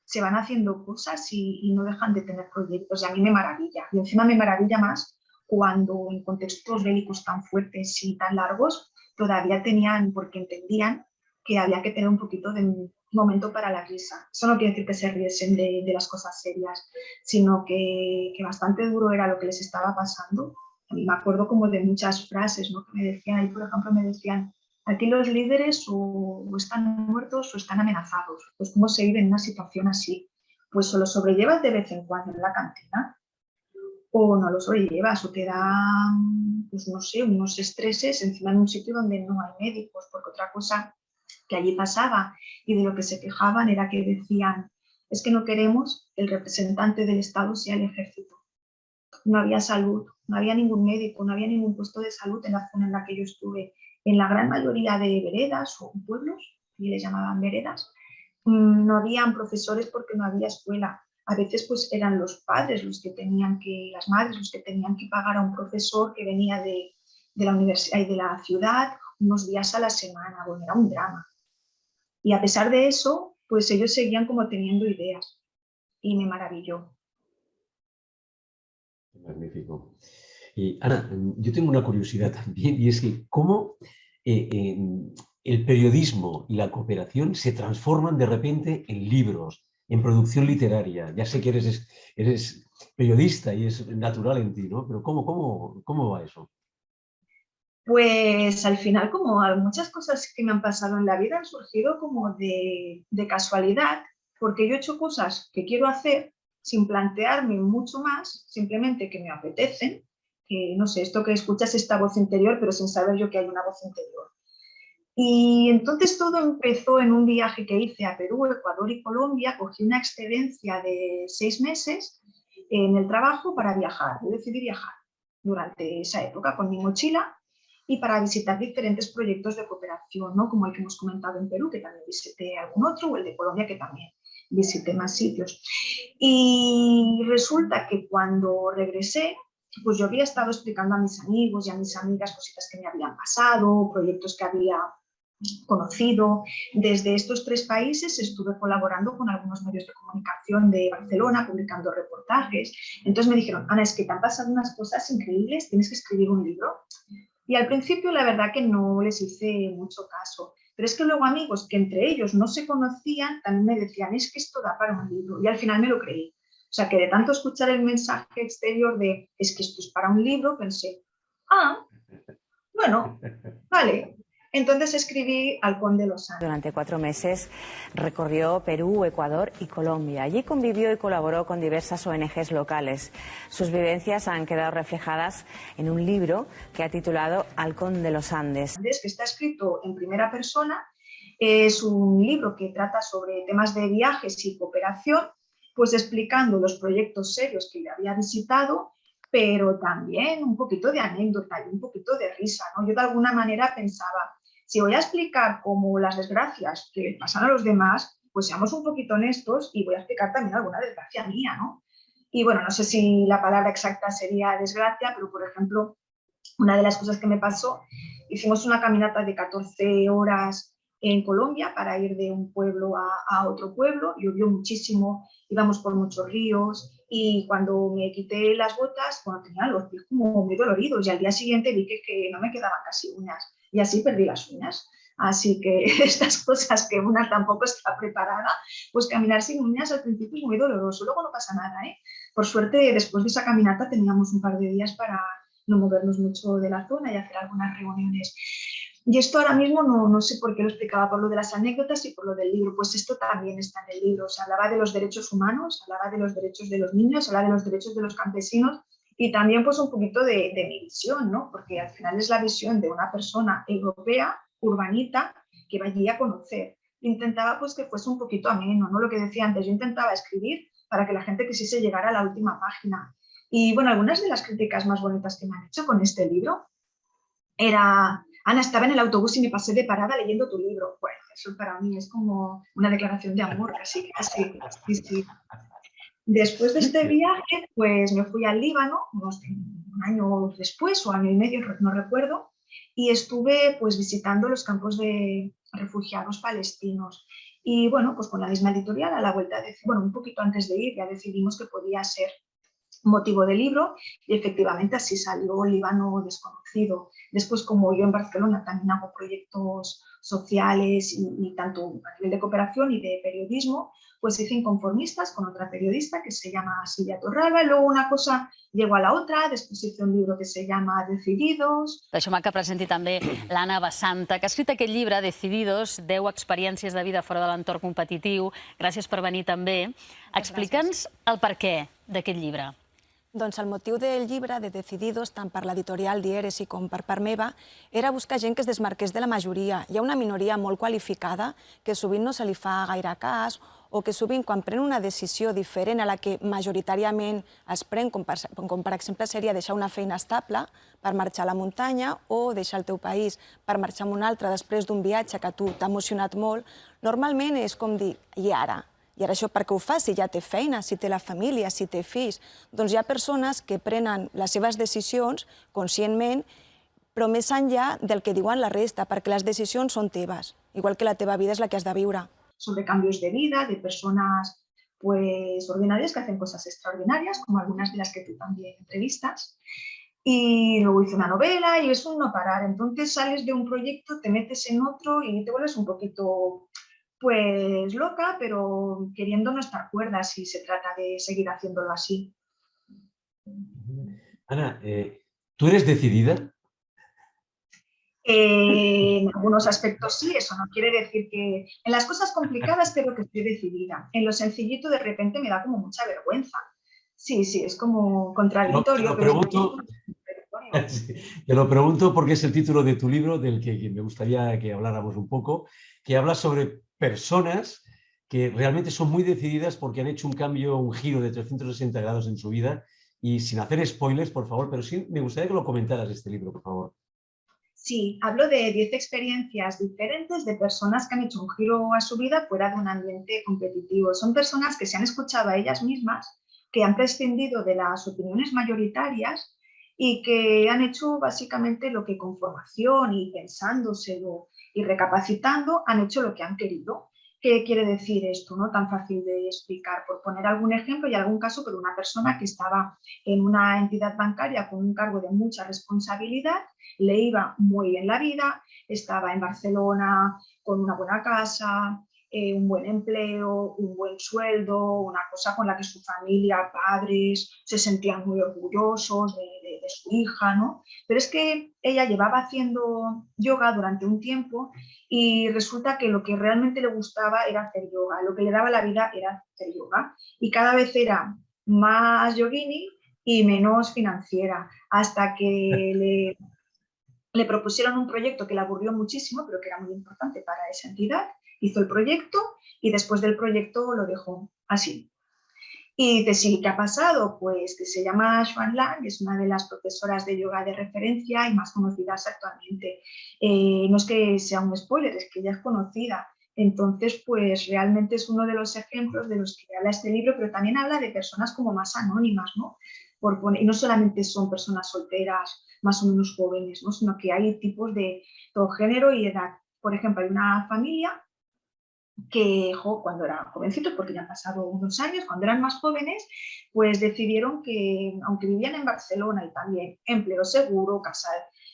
se van haciendo cosas y no dejan de tener proyectos, y a mí me maravilla. Y encima me maravilla más cuando en contextos bélicos tan fuertes y tan largos todavía tenían, porque entendían que había que tener un poquito de momento para la risa. Eso no quiere decir que se riesen de las cosas serias, sino que bastante duro era lo que les estaba pasando. A mí me acuerdo como de muchas frases, ¿no? Que me decían, ahí por ejemplo me decían: aquí los líderes o están muertos o están amenazados. Pues ¿cómo se vive en una situación así? Pues o lo sobrellevas de vez en cuando en la cantina, o no lo sobrellevas, o te dan, pues no sé, unos estreses encima en un sitio donde no hay médicos, porque otra cosa que allí pasaba y de lo que se quejaban era que decían: es que no queremos que el representante del Estado sea el ejército. No había salud, no había ningún médico, no había ningún puesto de salud en la zona en la que yo estuve. En la gran mayoría de veredas o pueblos, y les llamaban veredas, no habían profesores porque no había escuela. A veces pues eran los padres los que tenían que, las madres los que tenían que pagar a un profesor que venía de la universidad y de la ciudad unos días a la semana. Bueno, era un drama. Y a pesar de eso, pues ellos seguían como teniendo ideas, y me maravilló. Magnífico. Y Ana, yo tengo una curiosidad también, y es que cómo el periodismo y la cooperación se transforman de repente en libros, en producción literaria. Ya sé que eres periodista y es natural en ti, ¿no? Pero ¿cómo va eso? Pues al final, como muchas cosas que me han pasado en la vida, han surgido como de casualidad, porque yo he hecho cosas que quiero hacer sin plantearme mucho más, simplemente que me apetecen, que no sé, esto que escuchas, esta voz interior, pero sin saber yo que hay una voz interior. Y entonces todo empezó en un viaje que hice a Perú, Ecuador y Colombia. Cogí una excedencia de 6 meses en el trabajo para viajar. Yo decidí viajar durante esa época con mi mochila y para visitar diferentes proyectos de cooperación, ¿no? Como el que hemos comentado en Perú, que también visité algún otro, o el de Colombia, que también visité más sitios. Y resulta que cuando regresé, pues yo había estado explicando a mis amigos y a mis amigas cositas que me habían pasado, proyectos que había conocido. Desde estos 3 países estuve colaborando con algunos medios de comunicación de Barcelona, publicando reportajes. Entonces me dijeron: Ana, es que te han pasado unas cosas increíbles, tienes que escribir un libro. Y al principio la verdad que no les hice mucho caso, pero es que luego amigos que entre ellos no se conocían también me decían: es que esto da para un libro, y al final me lo creí. O sea, que de tanto escuchar el mensaje exterior de es que esto es para un libro, pensé: ah, bueno, vale. Entonces escribí Halcón de los Andes. Durante 4 meses recorrió Perú, Ecuador y Colombia. Allí convivió y colaboró con diversas ONGs locales. Sus vivencias han quedado reflejadas en un libro que ha titulado Halcón de los Andes. Que está escrito en primera persona. Es un libro que trata sobre temas de viajes y cooperación, pues explicando los proyectos serios que yo había visitado, pero también un poquito de anécdota y un poquito de risa, ¿no? Yo de alguna manera pensaba: si voy a explicar como las desgracias que pasan a los demás, pues seamos un poquito honestos y voy a explicar también alguna desgracia mía, ¿no? Y bueno, no sé si la palabra exacta sería desgracia, pero por ejemplo, una de las cosas que me pasó, hicimos una caminata de 14 horas en Colombia para ir de un pueblo a otro pueblo. Llovió muchísimo, íbamos por muchos ríos, y cuando me quité las botas, bueno, tenía los pies como muy doloridos, y al día siguiente vi que no me quedaban casi uñas, y así perdí las uñas. Así que estas cosas que una tampoco está preparada, pues caminar sin uñas al principio es muy doloroso, luego no pasa nada, ¿eh? Por suerte, después de esa caminata teníamos un par de días para no movernos mucho de la zona y hacer algunas reuniones. Y esto ahora mismo no sé por qué lo explicaba, por lo de las anécdotas y por lo del libro. Pues esto también está en el libro. Se hablaba de los derechos humanos, hablaba de los derechos de los niños, hablaba de los derechos de los campesinos y también pues un poquito de mi visión, ¿no? Porque al final es la visión de una persona europea, urbanita, que va allí a conocer. Intentaba pues que fuese un poquito ameno, ¿no? Lo que decía antes, yo intentaba escribir para que la gente quisiese llegar a la última página. Y bueno, algunas de las críticas más bonitas que me han hecho con este libro era: Ana, estaba en el autobús y me pasé de parada leyendo tu libro. Bueno, eso para mí es como una declaración de amor, casi, casi. Sí, sí. Después de este viaje, pues me fui al Líbano, un año después o año y medio, no recuerdo, y estuve pues visitando los campos de refugiados palestinos. Y bueno, pues con la misma editorial, a la vuelta de, bueno, un poquito antes de ir, ya decidimos que podía ser motivo de libro y efectivamente así salió Líbano desconocido. Después, como yo en Barcelona también hago proyectos sociales y tanto a nivel de cooperación y de periodismo, pues hice Inconformistas con otra periodista que se llama Silvia Torralba, y luego una cosa llegó a la otra, después hice un libro que se llama Decididos. Deixeu-me que presenti també l'Anna Basanta, que ha escrit aquest llibre, Decididos, 10 experiències de vida fora de l'entorn competitiu. Gràcies per venir també. Explica'ns el perquè d'aquest llibre. Doncs el motiu del llibre, de Decididos, tant per l'editorial Dieres i com per part meva, era buscar gent que es desmarqués de la majoria. Hi ha una minoria molt qualificada que sovint no se li fa gaire cas o que sovint quan pren una decisió diferent a la que majoritàriament es pren, com per exemple seria deixar una feina estable per marxar a la muntanya o deixar el teu país per marxar a un altre després d'un viatge que a tu t'ha emocionat molt, normalment és com dir, i ara? I ara això per què ho fa? Si ja té feina, si té la família, si té fills. Doncs hi ha persones que prenen les seves decisions conscientment, però més enllà del que diuen la resta, perquè les decisions són teves, igual que la teva vida és la que has de viure. Sobre cambios de vida, de personas pues ordinarias que hacen cosas extraordinarias, como algunas de las que tú también entrevistas. Y luego hice una novela y es un no parar. Entonces sales de un proyecto, te metes en otro y te vuelves un poquito pues loca, pero queriendo no estar cuerda si se trata de seguir haciéndolo así. Ana, ¿tú eres decidida? En algunos aspectos sí, eso no quiere decir que... En las cosas complicadas creo que estoy decidida. En lo sencillito de repente me da como mucha vergüenza. Sí, es como contradictorio. Te lo pregunto porque es el título de tu libro del que me gustaría que habláramos un poco, que habla sobre personas que realmente son muy decididas porque han hecho un cambio, un giro de 360 grados en su vida y sin hacer spoilers, por favor, pero sí me gustaría que lo comentaras este libro, por favor. Sí, hablo de 10 experiencias diferentes de personas que han hecho un giro a su vida fuera de un ambiente competitivo. Son personas que se han escuchado a ellas mismas, que han prescindido de las opiniones mayoritarias y que han hecho básicamente lo que con formación y pensándoselo y recapacitando han hecho lo que han querido. ¿Qué quiere decir esto? ¿No? Tan fácil de explicar. Por poner algún ejemplo y algún caso de una persona que estaba en una entidad bancaria con un cargo de mucha responsabilidad, le iba muy bien la vida, estaba en Barcelona con una buena casa, un buen empleo, un buen sueldo, una cosa con la que su familia, padres, se sentían muy orgullosos de su hija, ¿no? Pero es que ella llevaba haciendo yoga durante un tiempo y resulta que lo que realmente le gustaba era hacer yoga, lo que le daba la vida era hacer yoga y cada vez era más yogini y menos financiera, hasta que le propusieron un proyecto que le aburrió muchísimo, pero que era muy importante para esa entidad. Hizo el proyecto y después del proyecto lo dejó así. Y de sí, ¿qué ha pasado? Pues que se llama Xuan Lang, es una de las profesoras de yoga de referencia y más conocidas actualmente. No es que sea un spoiler, es que ella es conocida. Entonces, pues realmente es uno de los ejemplos de los que habla este libro, pero también habla de personas como más anónimas, ¿no? Y no solamente son personas solteras, más o menos jóvenes, ¿no? Sino que hay tipos de todo género y edad. Por ejemplo, hay una familia que cuando eran jovencitos, porque ya han pasado unos años, cuando eran más jóvenes, pues decidieron que, aunque vivían en Barcelona y también empleo seguro, casa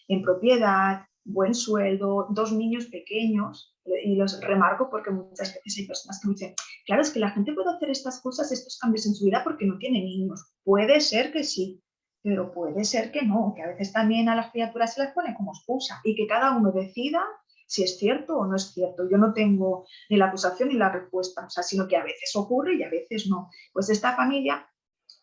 en propiedad, buen sueldo, 2 niños pequeños, y los remarco porque muchas veces hay personas que me dicen, claro, es que la gente puede hacer estas cosas, estos cambios en su vida porque no tiene niños. Puede ser que sí, pero puede ser que no, que a veces también a las criaturas se les pone como excusa y que cada uno decida si es cierto o no es cierto. Yo no tengo ni la acusación ni la respuesta, o sea, sino que a veces ocurre y a veces no. Pues esta familia,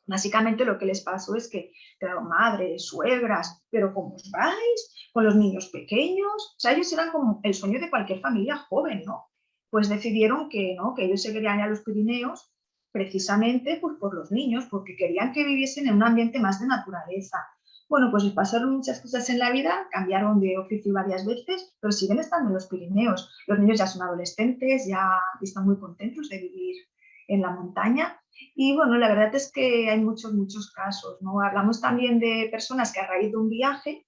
básicamente lo que les pasó es que, claro, madres, suegras, pero ¿cómo os vais? Con los niños pequeños. O sea, ellos eran como el sueño de cualquier familia joven, ¿no? Pues decidieron que no, que ellos se querían ir a los Pirineos precisamente pues, por los niños, porque querían que viviesen en un ambiente más de naturaleza. Bueno, pues les pasaron muchas cosas en la vida, cambiaron de oficio varias veces, pero siguen estando en los Pirineos. Los niños ya son adolescentes, ya están muy contentos de vivir en la montaña. Y bueno, la verdad es que hay muchos casos, ¿no? Hablamos también de personas que a raíz de un viaje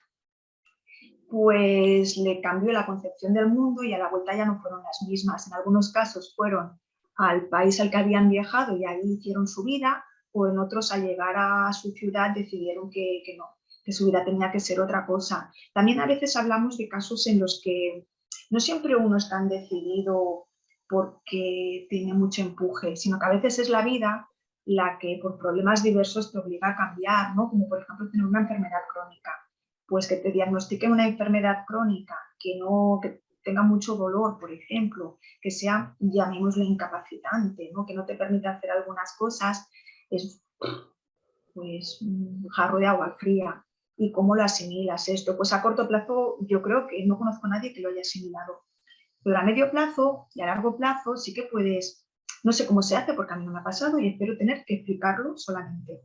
pues le cambió la concepción del mundo y a la vuelta ya no fueron las mismas. En algunos casos fueron al país al que habían viajado y ahí hicieron su vida, o en otros al llegar a su ciudad decidieron que no, que su vida tenía que ser otra cosa. También a veces hablamos de casos en los que no siempre uno es tan decidido porque tiene mucho empuje, sino que a veces es la vida la que por problemas diversos te obliga a cambiar, ¿no? Como por ejemplo tener una enfermedad crónica. Pues que te diagnostiquen una enfermedad crónica, que tenga mucho dolor, por ejemplo, que sea, llamémosle, incapacitante, ¿no? Que no te permita hacer algunas cosas, es pues un jarro de agua fría. ¿Y cómo lo asimilas esto? Pues a corto plazo yo creo que no conozco a nadie que lo haya asimilado. Pero a medio plazo y a largo plazo sí que puedes, no sé cómo se hace porque a mí no me ha pasado y espero tener que explicarlo solamente.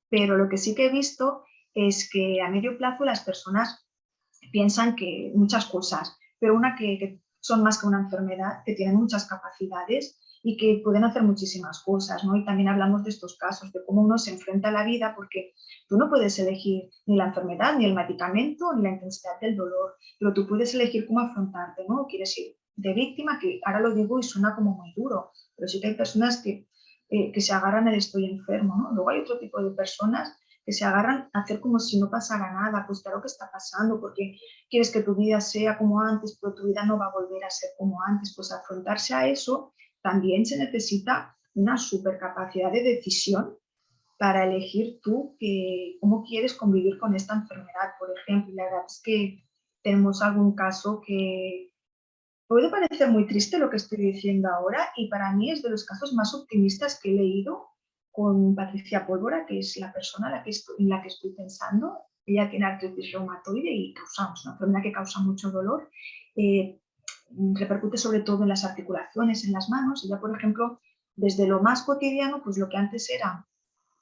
Pero lo que sí que he visto es que a medio plazo las personas piensan que muchas cosas, pero una que son más que una enfermedad, que tienen muchas capacidades y que pueden hacer muchísimas cosas, ¿no? Y también hablamos de estos casos, de cómo uno se enfrenta a la vida, porque tú no puedes elegir ni la enfermedad, ni el medicamento, ni la intensidad del dolor, pero tú puedes elegir cómo afrontarte, ¿no? Quieres ir de víctima, que ahora lo digo y suena como muy duro, pero sí que hay personas que se agarran al estoy enfermo, ¿no? Luego hay otro tipo de personas que se agarran a hacer como si no pasara nada, pues claro que está pasando, porque quieres que tu vida sea como antes, pero tu vida no va a volver a ser como antes, pues afrontarse a eso también se necesita una supercapacidad de decisión para elegir tú cómo quieres convivir con esta enfermedad, por ejemplo. Y la verdad es que tenemos algún caso que puede parecer muy triste lo que estoy diciendo ahora y para mí es de los casos más optimistas que he leído con Patricia Pólvora, que es la persona en la que estoy pensando. Ella tiene artritis reumatoide y causamos una enfermedad que causa mucho dolor. Repercute sobre todo en las articulaciones, en las manos. Ella, por ejemplo, desde lo más cotidiano, pues lo que antes era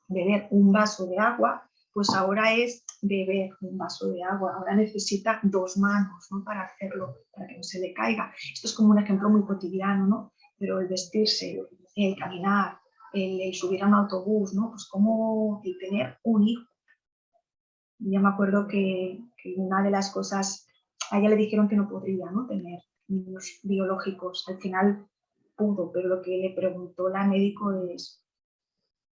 beber un vaso de agua, pues ahora es beber un vaso de agua. Ahora necesita 2 manos, ¿no? Para hacerlo, para que no se le caiga. Esto es como un ejemplo muy cotidiano, ¿no? Pero el vestirse, el caminar, el subir a un autobús, ¿no? Pues como el tener un hijo. Yo me acuerdo que una de las cosas, a ella le dijeron que no podría, ¿no? Tener niños biológicos. Al final pudo, pero lo que le preguntó la médico es,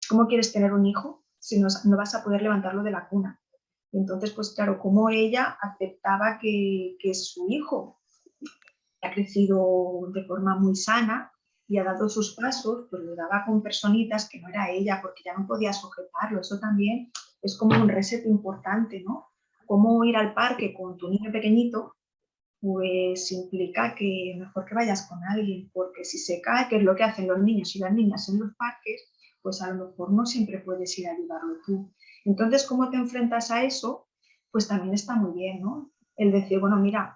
¿cómo quieres tener un hijo si no vas a poder levantarlo de la cuna? Y entonces, pues claro, como ella aceptaba que su hijo ha crecido de forma muy sana y ha dado sus pasos, pues lo daba con personitas que no era ella, porque ya no podía sujetarlo. Eso también es como un reset importante, ¿no? Cómo ir al parque con tu niño pequeñito, pues implica que mejor que vayas con alguien, porque si se cae, que es lo que hacen los niños y las niñas en los parques, pues a lo mejor no siempre puedes ir a ayudarlo tú. Entonces, ¿cómo te enfrentas a eso? Pues también está muy bien, ¿no? El decir, bueno, mira,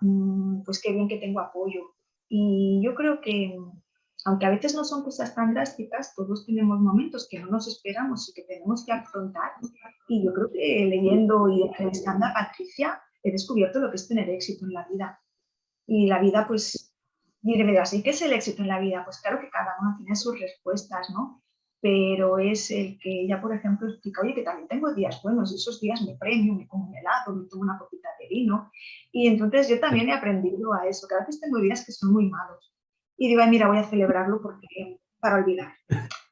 pues qué bien que tengo apoyo. Y yo creo que, aunque a veces no son cosas tan drásticas, todos tenemos momentos que no nos esperamos y que tenemos que afrontar. Y yo creo que leyendo y entrevistando a Patricia, he descubierto lo que es tener éxito en la vida. Y la vida, pues, y me dirás, ¿y qué es el éxito en la vida? Pues claro que cada uno tiene sus respuestas, ¿no? Pero es el que ella, por ejemplo, explica, oye, que también tengo días buenos, y esos días me premio, me como un helado, me tomo una copita de vino. Y entonces yo también he aprendido a eso, que a veces tengo días que son muy malos. Y digo, ay, mira, voy a celebrarlo porque, para olvidar.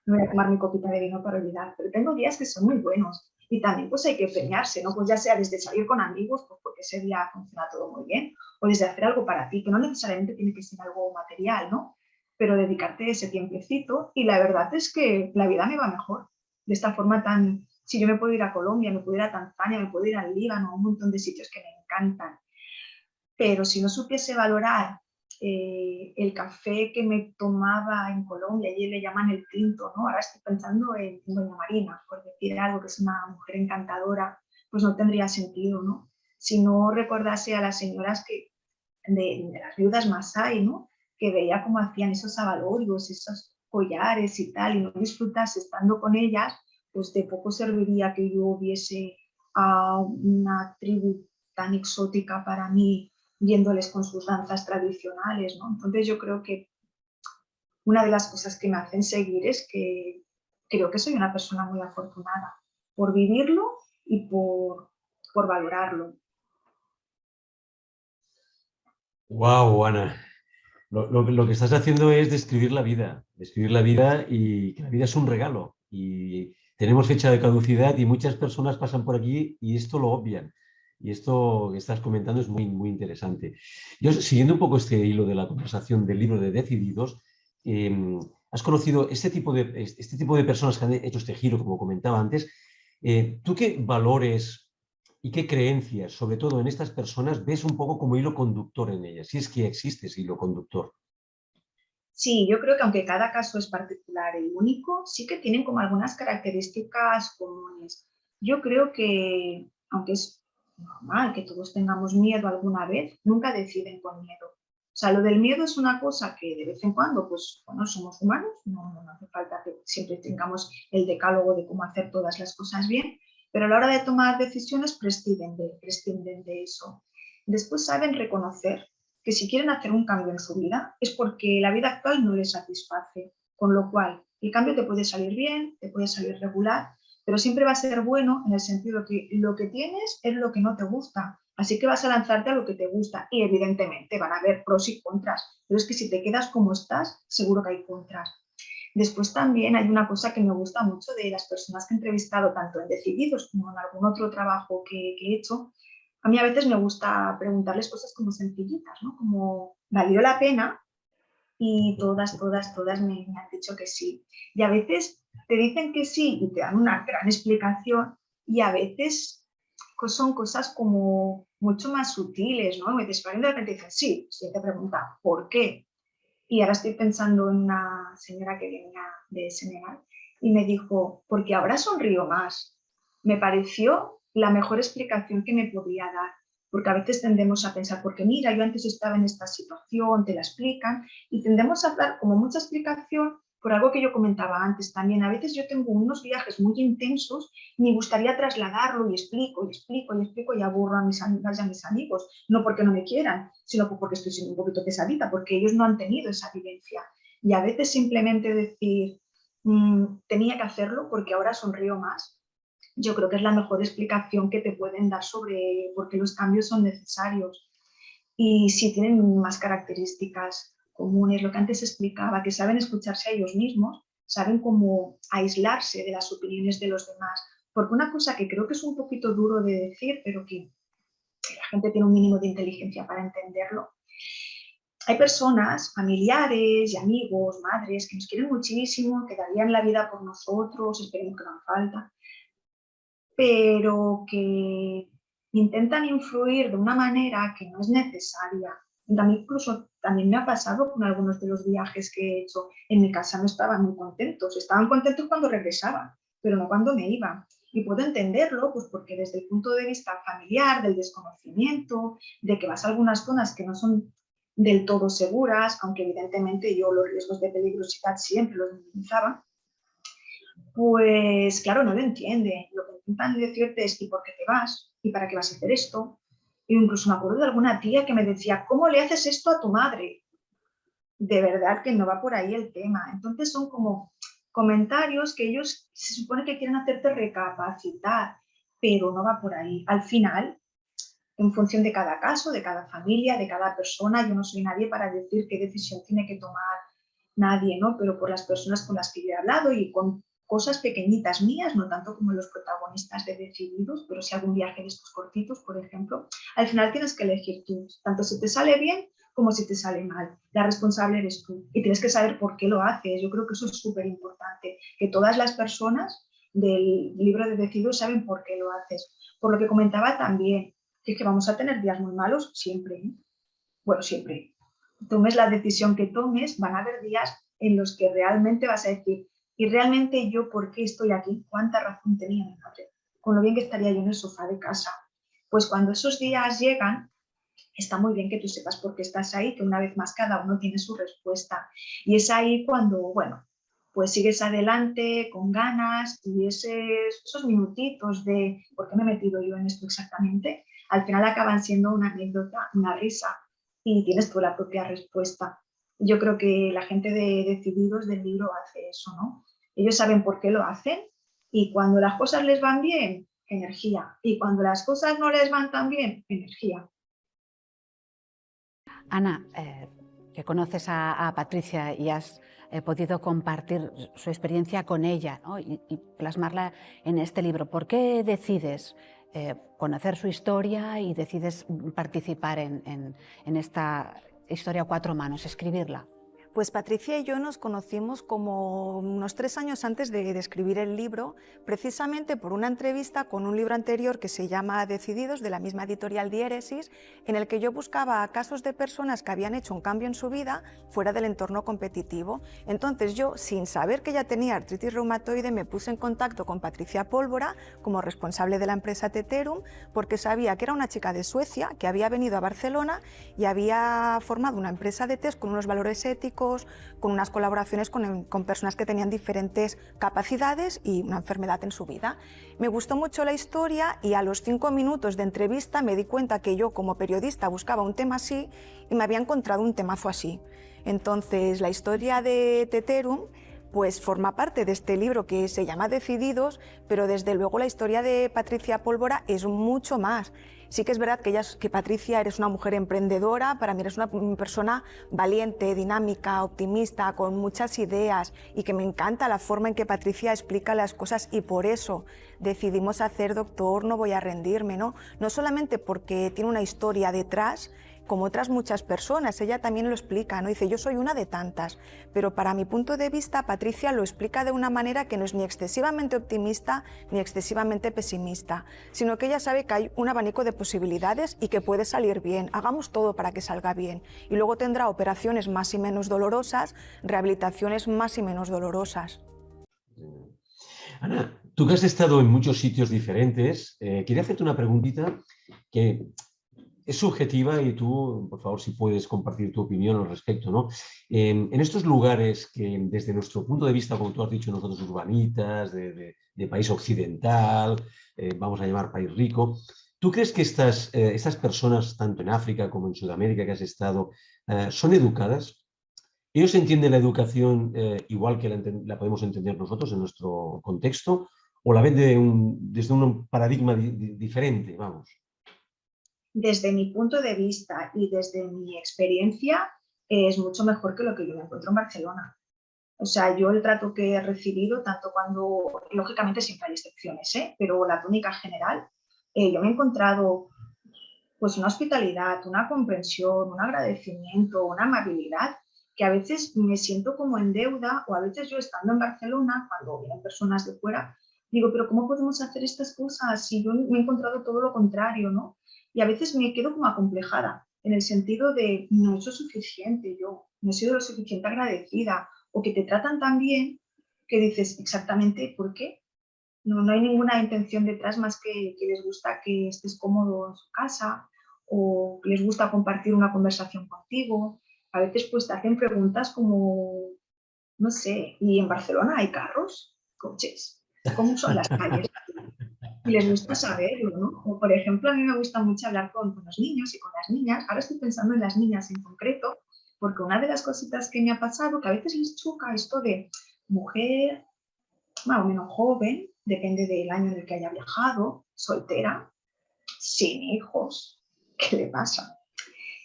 No voy a tomar mi copita de vino para olvidar, pero tengo días que son muy buenos. Y también pues hay que premiarse, ¿no? Pues ya sea desde salir con amigos, pues porque ese día funciona todo muy bien, o desde hacer algo para ti, que no necesariamente tiene que ser algo material, ¿no? Pero dedicarte ese tiempecito y la verdad es que la vida me va mejor de esta forma tan Si yo me puedo ir a Colombia, me puedo ir a Tanzania, me puedo ir al Líbano, a un montón de sitios que me encantan. Pero si no supiese valorar el café que me tomaba en Colombia, allí le llaman el tinto, ¿no? Ahora estoy pensando en Doña Marina, por decir algo, que es una mujer encantadora, pues no tendría sentido, ¿no? Si no recordase a las señoras de las viudas Masái, ¿no? Que veía cómo hacían esos abalorios, esos collares y tal, y no disfrutase estando con ellas, pues de poco serviría que yo viese a una tribu tan exótica para mí, viéndoles con sus danzas tradicionales, ¿no? Entonces yo creo que una de las cosas que me hacen seguir es que creo que soy una persona muy afortunada por vivirlo y por valorarlo. Wow, Ana. Lo que estás haciendo es describir la vida y que la vida es un regalo y tenemos fecha de caducidad y muchas personas pasan por aquí y esto lo obvian. Y esto que estás comentando es muy, muy interesante. Yo, siguiendo un poco este hilo de la conversación del libro de Decididos, has conocido este tipo de personas que han hecho este giro, como comentaba antes. ¿Tú qué valores y qué creencias, sobre todo en estas personas, ves un poco como hilo conductor en ellas, si es que existe ese hilo conductor? Sí, yo creo que aunque cada caso es particular y único, sí que tienen como algunas características comunes. Yo creo que, aunque es normal que todos tengamos miedo alguna vez, nunca deciden con miedo. O sea, lo del miedo es una cosa que de vez en cuando, pues, bueno, somos humanos, no hace falta que siempre tengamos el decálogo de cómo hacer todas las cosas bien, pero a la hora de tomar decisiones prescinden de eso. Después saben reconocer que si quieren hacer un cambio en su vida es porque la vida actual no les satisface, con lo cual el cambio te puede salir bien, te puede salir regular, pero siempre va a ser bueno en el sentido que lo que tienes es lo que no te gusta, así que vas a lanzarte a lo que te gusta y evidentemente van a haber pros y contras, pero es que si te quedas como estás, seguro que hay contras. Después también hay una cosa que me gusta mucho de las personas que he entrevistado, tanto en Decididos como en algún otro trabajo que he hecho. A mí a veces me gusta preguntarles cosas como sencillitas, ¿no? Como, ¿valió la pena? Y todas me han dicho que sí. Y a veces te dicen que sí y te dan una gran explicación y a veces son cosas como mucho más sutiles, ¿no? Me dices, de repente dicen sí, y te pregunta, ¿por qué? Y ahora estoy pensando en una señora que venía de Senegal y me dijo, porque ahora sonrío más. Me pareció la mejor explicación que me podía dar, porque a veces tendemos a pensar, porque mira, yo antes estaba en esta situación, te la explican, y tendemos a dar como mucha explicación por algo que yo comentaba antes también. A veces yo tengo unos viajes muy intensos y me gustaría trasladarlo y explico y aburro a mis amigas y a mis amigos, no porque no me quieran, sino porque estoy siendo un poquito pesadita, porque ellos no han tenido esa vivencia. Y a veces simplemente decir, tenía que hacerlo porque ahora sonrío más, yo creo que es la mejor explicación que te pueden dar sobre por qué los cambios son necesarios. Y si tienen más características comunes, lo que antes explicaba, que saben escucharse a ellos mismos, saben cómo aislarse de las opiniones de los demás. Porque una cosa que creo que es un poquito duro de decir, pero que la gente tiene un mínimo de inteligencia para entenderlo. Hay personas, familiares y amigos, madres, que nos quieren muchísimo, que darían la vida por nosotros, esperemos que no haga falta, pero que intentan influir de una manera que no es necesaria. También incluso también me ha pasado con algunos de los viajes que he hecho. En mi casa no estaban muy contentos. Estaban contentos cuando regresaban, pero no cuando me iba. Y puedo entenderlo, pues porque desde el punto de vista familiar, del desconocimiento, de que vas a algunas zonas que no son del todo seguras, aunque evidentemente yo los riesgos de peligrosidad siempre los minimizaba, pues claro, no lo entiende. Lo que intentan decirte es, ¿y por qué te vas? ¿Y para qué vas a hacer esto? E incluso me acuerdo de alguna tía que me decía, ¿cómo le haces esto a tu madre? De verdad que no va por ahí el tema. Entonces son como comentarios que ellos se supone que quieren hacerte recapacitar, pero no va por ahí. Al final, en función de cada caso, de cada familia, de cada persona, yo no soy nadie para decir qué decisión tiene que tomar nadie, ¿no? Pero por las personas con las que yo he hablado y con cosas pequeñitas mías, no tanto como los protagonistas de Decididos, pero si algún viaje de estos cortitos, por ejemplo, al final tienes que elegir tú, tanto si te sale bien como si te sale mal. La responsable eres tú y tienes que saber por qué lo haces. Yo creo que eso es súper importante, que todas las personas del libro de Decididos saben por qué lo haces. Por lo que comentaba también, que es que vamos a tener días muy malos siempre, ¿eh? Bueno, siempre. Tomes la decisión que tomes, van a haber días en los que realmente vas a decir, ¿y realmente yo por qué estoy aquí? ¿Cuánta razón tenía mi madre? Con lo bien que estaría yo en el sofá de casa. Pues cuando esos días llegan, está muy bien que tú sepas por qué estás ahí, que una vez más cada uno tiene su respuesta. Y es ahí cuando, bueno, pues sigues adelante con ganas y esos minutitos de ¿por qué me he metido yo en esto exactamente? Al final acaban siendo una anécdota, una risa y tienes tú la propia respuesta. Yo creo que la gente de Decididos del libro hace eso, ¿no? Ellos saben por qué lo hacen y cuando las cosas les van bien, energía. Y cuando las cosas no les van tan bien, energía. Ana, que conoces a Patricia y has podido compartir su experiencia con ella, ¿no? y plasmarla en este libro, ¿por qué decides conocer su historia y decides participar en esta historia a cuatro manos, escribirla? Pues Patricia y yo nos conocimos como unos 3 años antes de escribir el libro, precisamente por una entrevista con un libro anterior que se llama Decididos, de la misma editorial Diéresis, en el que yo buscaba casos de personas que habían hecho un cambio en su vida fuera del entorno competitivo. Entonces yo, sin saber que ella tenía artritis reumatoide, me puse en contacto con Patricia Pólvora como responsable de la empresa Teterum, porque sabía que era una chica de Suecia que había venido a Barcelona y había formado una empresa de test con unos valores éticos, con unas colaboraciones con personas que tenían diferentes capacidades y una enfermedad en su vida. Me gustó mucho la historia y a los 5 minutos de entrevista me di cuenta que yo como periodista buscaba un tema así y me había encontrado un temazo así. Entonces la historia de Teterum pues forma parte de este libro que se llama Decididos, pero desde luego la historia de Patricia Pólvora es mucho más. Sí que es verdad que Patricia eres una mujer emprendedora, para mí eres una persona valiente, dinámica, optimista, con muchas ideas y que me encanta la forma en que Patricia explica las cosas y por eso decidimos hacer Doctor, no voy a rendirme, ¿no? No solamente porque tiene una historia detrás, como otras muchas personas, ella también lo explica, ¿no? Dice, yo soy una de tantas, pero para mi punto de vista, Patricia lo explica de una manera que no es ni excesivamente optimista ni excesivamente pesimista, sino que ella sabe que hay un abanico de posibilidades y que puede salir bien, hagamos todo para que salga bien, y luego tendrá operaciones más y menos dolorosas, rehabilitaciones más y menos dolorosas. Ana, tú que has estado en muchos sitios diferentes, quería hacerte una preguntita que es subjetiva y tú, por favor, si puedes compartir tu opinión al respecto, ¿no? En estos lugares que desde nuestro punto de vista, como tú has dicho, nosotros urbanitas, de país occidental, vamos a llamar país rico, ¿tú crees que estas personas, tanto en África como en Sudamérica que has estado, son educadas? ¿Ellos entienden la educación igual que la podemos entender nosotros en nuestro contexto o la ven desde un paradigma diferente, vamos? Desde mi punto de vista y desde mi experiencia, es mucho mejor que lo que yo me encuentro en Barcelona. O sea, yo el trato que he recibido, tanto cuando, lógicamente siempre hay excepciones, pero la tónica general, yo me he encontrado pues una hospitalidad, una comprensión, un agradecimiento, una amabilidad, que a veces me siento como en deuda, o a veces yo estando en Barcelona, cuando vienen personas de fuera, digo, pero ¿cómo podemos hacer estas cosas si yo me he encontrado todo lo contrario, ¿no? Y a veces me quedo como acomplejada, en el sentido de no he hecho suficiente, yo no he sido lo suficiente agradecida, o que te tratan tan bien que dices exactamente por qué. No hay ninguna intención detrás más que les gusta que estés cómodo en su casa o que les gusta compartir una conversación contigo. A veces pues te hacen preguntas como, no sé, ¿y en Barcelona hay carros? Coches. ¿Cómo son las calles? Y les gusta saberlo, ¿no? O, por ejemplo, a mí me gusta mucho hablar con los niños y con las niñas. Ahora estoy pensando en las niñas en concreto, porque una de las cositas que me ha pasado, que a veces les choca esto de mujer más o menos joven, depende del año en el que haya viajado, soltera, sin hijos, ¿qué le pasa?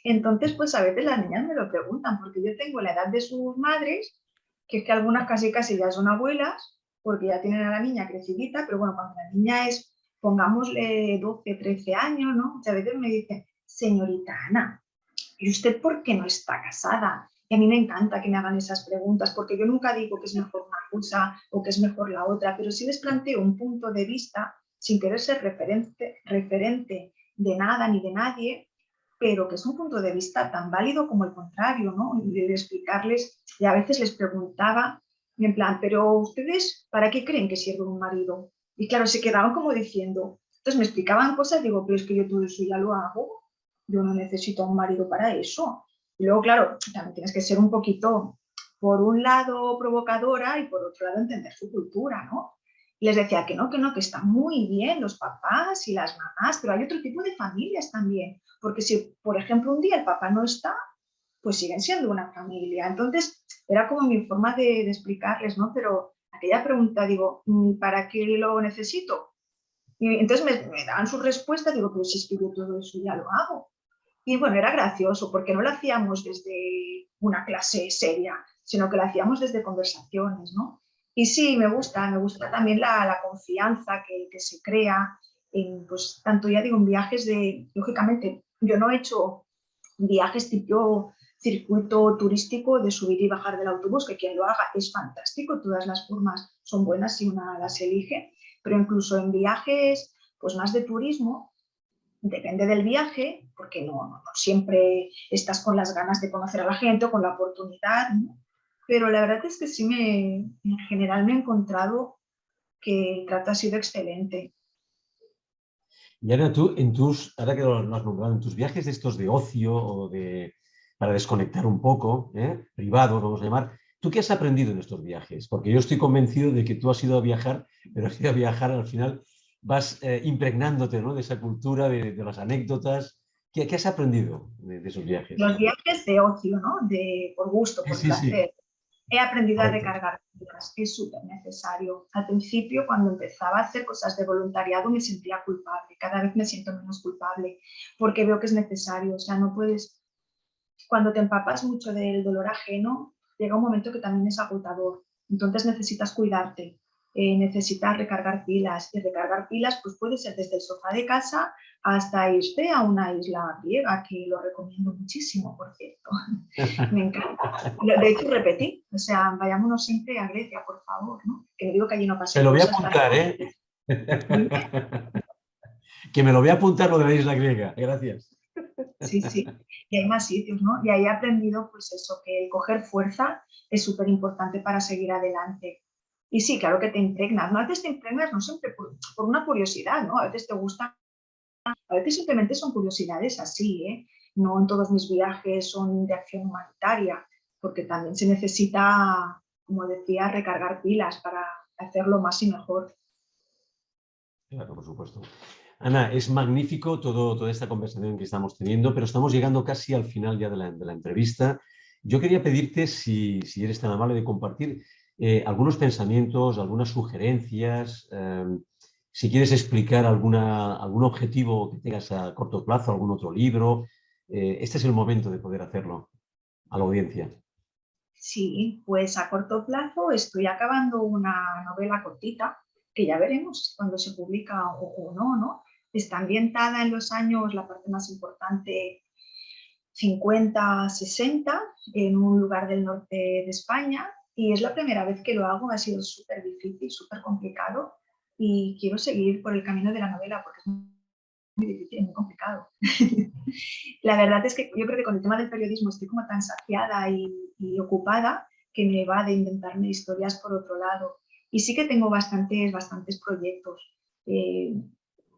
Entonces, pues a veces las niñas me lo preguntan, porque yo tengo la edad de sus madres, que es que algunas casi ya son abuelas, porque ya tienen a la niña crecidita, pero bueno, cuando la niña es, pongámosle 12, 13 años, ¿no? Muchas veces me dicen, señorita Ana, ¿y usted por qué no está casada? Y a mí me encanta que me hagan esas preguntas, porque yo nunca digo que es mejor una cosa o que es mejor la otra, pero sí les planteo un punto de vista sin querer ser referente de nada ni de nadie, pero que es un punto de vista tan válido como el contrario, ¿no? Y de explicarles, y a veces les preguntaba, en plan, pero ustedes, ¿para qué creen que sirve un marido? Y claro, se quedaban como diciendo, entonces me explicaban cosas, digo, pero es que yo todo eso ya lo hago, yo no necesito a un marido para eso. Y luego, claro, también tienes que ser un poquito, por un lado, provocadora y por otro lado, entender su cultura, ¿no? Y les decía que no, que están muy bien los papás y las mamás, pero hay otro tipo de familias también, porque si, por ejemplo, un día el papá no está, pues siguen siendo una familia. Entonces, era como mi forma de explicarles, ¿no? Pero aquella pregunta, digo, ¿para qué lo necesito? Y entonces me daban sus respuestas, digo, pero si es que yo todo eso ya lo hago. Y bueno, era gracioso porque no lo hacíamos desde una clase seria, sino que lo hacíamos desde conversaciones, ¿no? Y sí, me gusta también la confianza que se crea, en, pues tanto ya digo, en viajes de, lógicamente, yo no he hecho viajes tipo circuito turístico de subir y bajar del autobús, que quien lo haga es fantástico, todas las formas son buenas si una las elige, pero incluso en viajes pues más de turismo, depende del viaje, porque no siempre estás con las ganas de conocer a la gente o con la oportunidad, ¿no? Pero la verdad es que sí en general me he encontrado que el trato ha sido excelente. Y Ana, tú, ahora que lo has nombrado, en tus viajes de estos de ocio o para desconectar un poco, privados, vamos a llamar, ¿tú qué has aprendido en estos viajes? Porque yo estoy convencido de que tú has ido a viajar, pero has ido a viajar al final vas impregnándote, ¿no?, de esa cultura, de las anécdotas. ¿Qué has aprendido de esos viajes? Los viajes de ocio, ¿no? Por gusto, Sí, por sí, sí, placer. He aprendido a correcto. recargar pilas, es súper necesario. Al principio, cuando empezaba a hacer cosas de voluntariado, me sentía culpable. Cada vez me siento menos culpable porque veo que es necesario. O sea, no puedes, cuando te empapas mucho del dolor ajeno, llega un momento que también es agotador. Entonces necesitas cuidarte, necesitas recargar pilas. Y recargar pilas pues puede ser desde el sofá de casa hasta irte a una isla griega, que lo recomiendo muchísimo, por cierto. Me encanta. De hecho, repetí, o sea, vayámonos siempre a Grecia, por favor, ¿no? Que digo que allí no Me pasen lo voy a cosas tan... apuntar, ¿eh? Que me lo voy a apuntar lo de la isla griega. Gracias. Sí, sí. Y hay más sitios, ¿no? Y ahí he aprendido, pues eso, que el coger fuerza es súper importante para seguir adelante. Y sí, claro que te impregnas, ¿no? A veces te impregnas no siempre por una curiosidad, ¿no? A veces te gusta, a veces simplemente son curiosidades así, ¿eh? No en todos mis viajes son de acción humanitaria, porque también se necesita, como decía, recargar pilas para hacerlo más y mejor. Claro, por supuesto. Ana, es magnífico toda esta conversación que estamos teniendo, pero estamos llegando casi al final ya de la entrevista. Yo quería pedirte, si eres tan amable, de compartir algunos pensamientos, algunas sugerencias, si quieres explicar algún objetivo que tengas a corto plazo, algún otro libro. Este es el momento de poder hacerlo a la audiencia. Sí, pues a corto plazo estoy acabando una novela cortita, que ya veremos cuando se publica o no, ¿no? Está ambientada en los años, la parte más importante, 50, 60, en un lugar del norte de España, y es la primera vez que lo hago, ha sido súper difícil, súper complicado, y quiero seguir por el camino de la novela porque es muy difícil y muy complicado. La verdad es que yo creo que con el tema del periodismo estoy como tan saciada y ocupada que me va de inventarme historias por otro lado. Y sí que tengo bastantes proyectos.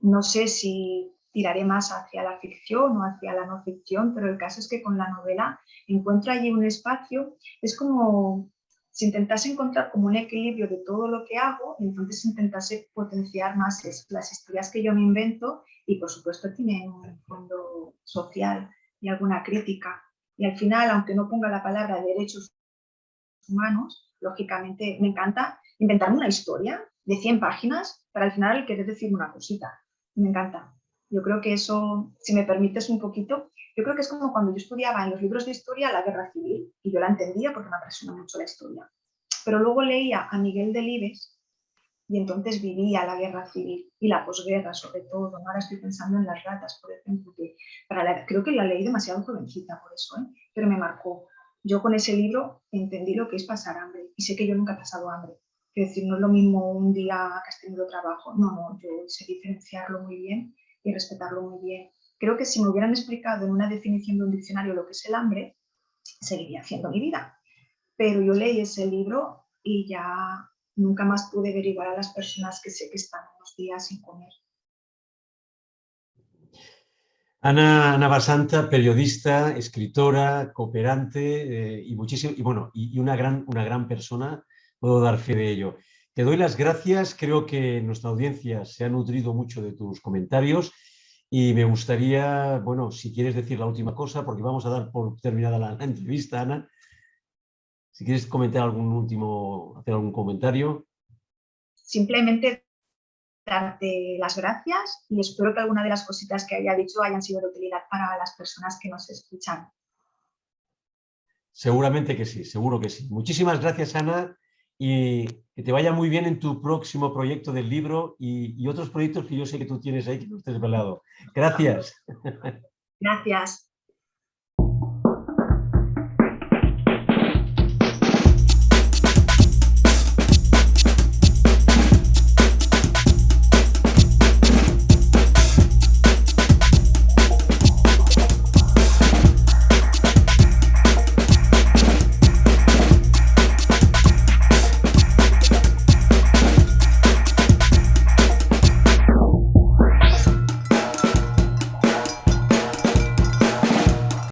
No sé si tiraré más hacia la ficción o hacia la no ficción, pero el caso es que con la novela encuentro allí un espacio, es como si intentase encontrar como un equilibrio de todo lo que hago, y entonces intentase potenciar más las historias que yo me invento y por supuesto tienen un fondo social y alguna crítica. Y al final, aunque no ponga la palabra derechos humanos, lógicamente me encanta inventarme una historia de 100 páginas para al final querer decir una cosita. Me encanta. Yo creo que eso, si me permites un poquito, yo creo que es como cuando yo estudiaba en los libros de historia la guerra civil y yo la entendía porque me apasiona mucho la historia. Pero luego leía a Miguel Delibes y entonces vivía la guerra civil y la posguerra sobre todo. ¿No? Ahora estoy pensando en Las ratas, por ejemplo, que creo que la leí demasiado jovencita por eso, ¿eh? Pero me marcó. Yo con ese libro entendí lo que es pasar hambre y sé que yo nunca he pasado hambre. Es decir, no es lo mismo un día que has tenido trabajo. No, yo sé diferenciarlo muy bien y respetarlo muy bien. Creo que si me hubieran explicado en una definición de un diccionario lo que es el hambre, seguiría haciendo mi vida. Pero yo leí ese libro y ya nunca más pude ver igual a las personas que sé que están unos días sin comer. Ana Basanta, periodista, escritora, cooperante y una gran persona, puedo dar fe de ello. Te doy las gracias, creo que nuestra audiencia se ha nutrido mucho de tus comentarios y me gustaría, bueno, si quieres decir la última cosa, porque vamos a dar por terminada la entrevista, Ana. Si quieres comentar hacer algún comentario. Simplemente darte las gracias y espero que alguna de las cositas que haya dicho hayan sido de utilidad para las personas que nos escuchan. Seguramente que sí, seguro que sí. Muchísimas gracias, Ana, y que te vaya muy bien en tu próximo proyecto del libro y otros proyectos que yo sé que tú tienes ahí que no estés velado. Gracias. Gracias.